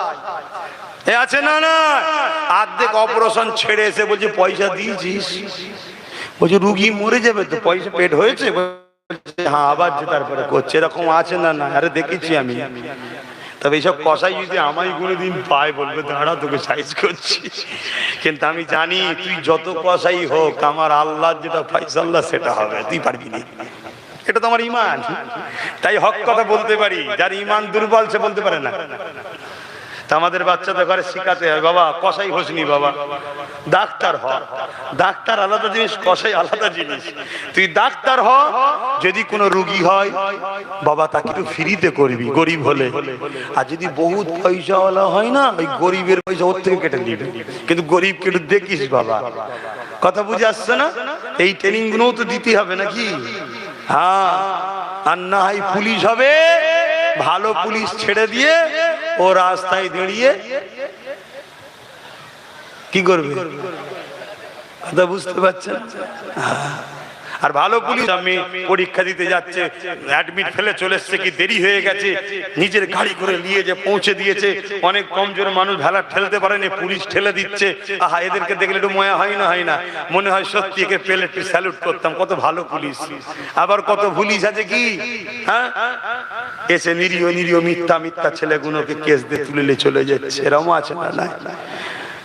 এ আছে না না, অর্ধেক অপারেশন ছেড়ে এসে বলছে পয়সা দিয়েছিস, বলছে রুগী মরে যাবে তো, পয়সা পেট হয়েছে, হ্যাঁ আবার যে তারপরে করছে, এরকম আছে না না? আরে দেখেছি আমি। তবে এইসব কষাই যদি আমায় কোনোদিন পায় বলবে দাঁড়া তোকে সাইজ করছি, কিন্তু আমি জানি তুই যত কষাই হোক আমার আল্লাহ যেটা ফাইসাল্লাহ সেটা হবে, তুই পারবি না। এটা তো আমার ইমান, তাই হক কথা বলতে পারি। যার ইমান দুর্বল সে বলতে পারে না। আমাদের বাচ্চাদের ঘরে শিখাতে হয়, বাবা কসাই হোসনি, বাবা ডাক্তার হ। ডাক্তার আলাদা জিনিস, কসাই আলাদা জিনিস। তুই ডাক্তার হ, যদি কোনো রোগী হয় বাবা তাকে একটু ফ্রিতে করবি, গরিব হলে। আর যদি বহুত পয়সাওয়ালা হয় না, ওই গরিবের পয়সা ওর থেকে কেটে দিবি, কিন্তু গরিবকে একটু দেখিস বাবা, কথা বুঝে আসছে না? এই ট্রেনিং গুলোও তো দিতে হবে নাকি? হ্যাঁ, আর না হয় পুলিশ হবে, ভালো পুলিশ ছেড়ে দিয়ে ও রাস্তায় দাঁড়িয়ে কি করবে, কথা বুঝতে পারছেন? আর ভালো পুলিশ আমি পরীক্ষা দিতে যাচ্ছে, অ্যাডমিট ফেলে চলে এসছে, কি দেরি হয়ে গেছে, নিজের গাড়ি করে নিয়ে যে পৌঁছে দিয়েছে। অনেক কমজোর মানুষ ভেলা ঠেলতে পারেনি, পুলিশ ঠেলে দিচ্ছে। আহা, এদেরকে দেখলে একটু ময়া হয় না, হয় না? মনে হয় সত্যি একে পেলে একটু স্যালুট করতাম, কত ভালো পুলিশ। আবার কত পুলিশ আছে কি, হ্যাঁ, এসে নিরীহ নিরীহ মিথ্যা মিথ্যা ছেলেগুলোকে কেস দিয়ে তুলে চলে যাচ্ছে, এরকম আছে না?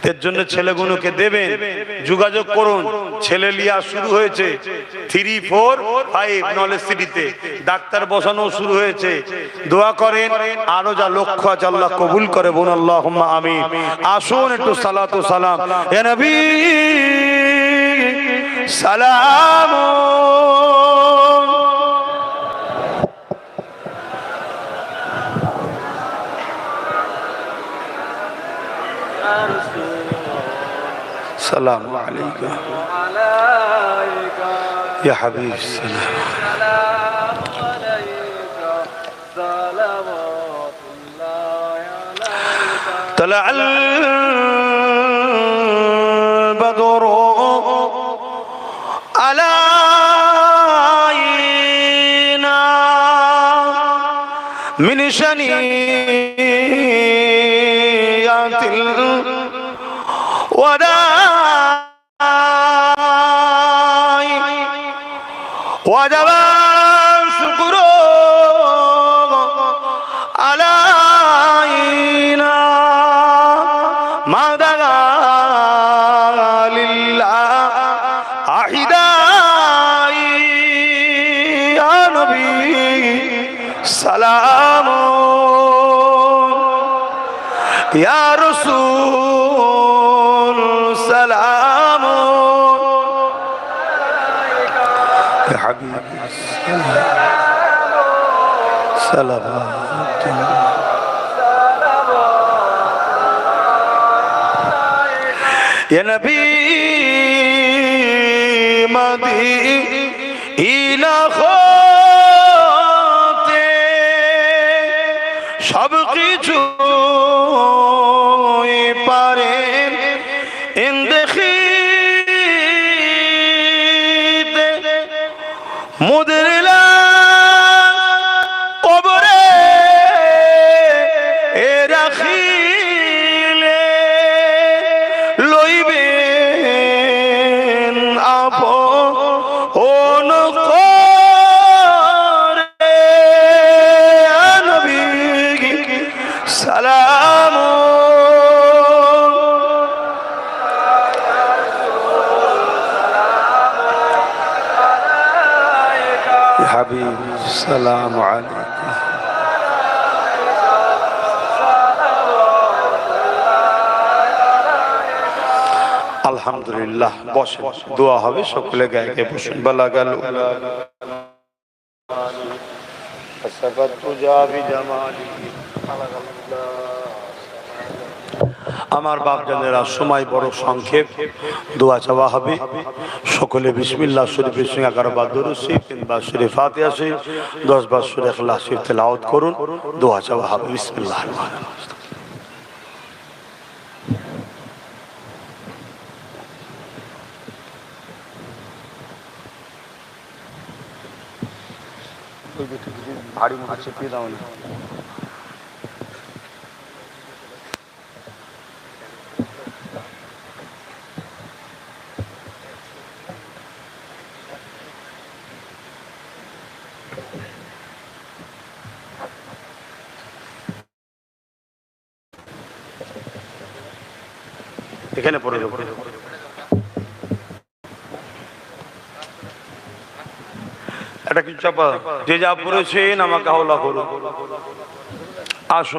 এর জন্য ছেলেগুলোকে দেবেন, যোগাযোগ করুন। ছেলে লিয়া শুরু হয়েছে 3, 4, 5 নলেজ সিটিতে, ডাক্তার বসানো শুরু হয়েছে। দোয়া করেন, আরো যা লক্ষ্য আছে আল্লাহ কবুল করে, বোন আল্লাহুম্মা আমিন। আসুন একটু সালাতু সালাম ইয়া নবী সালাম। السلام عليك يا حبيب السلام. طلع البدر علينا من شنيعة الوداع وجب الشكر علينا ما دعا لله أحداء يا نبي سلام يا رسول سلام يا حبيبي صلوات يا نبي مدينة خوতে সব কিছুই পারেন ইনদেখিতে মুদরিলা কবরে এ রাখিলে লইবেন আপন করে নবী সালাম হাবিব সালাম আলাইকুম আলহামদুলিল্লাহ বসে দোয়া হবে সকলে গায়ে গায়ে বসুন বলা গেল আমার বাপ জানেরা সময় বড় সংক্ষেপ দোয়া চাওয়া হবে সকলে বিসমিল্লাহ শরীফের সঙ্গে 11 বার দরুদ শরীফ 3 বার সূরা ফাতিহা শরীফ 10 বার সূরা ইখলাস শরীফ তেলাওয়াত করুন দোয়া চাওয়া হবে বিসমিল্লাহির রহমানির রহিম भारी मुझे छिपी दाओ ना এখানে পড়ে যাও এটা কি চাপা যে যা পড়েছেন আমাকে হাওলা করুন আসুন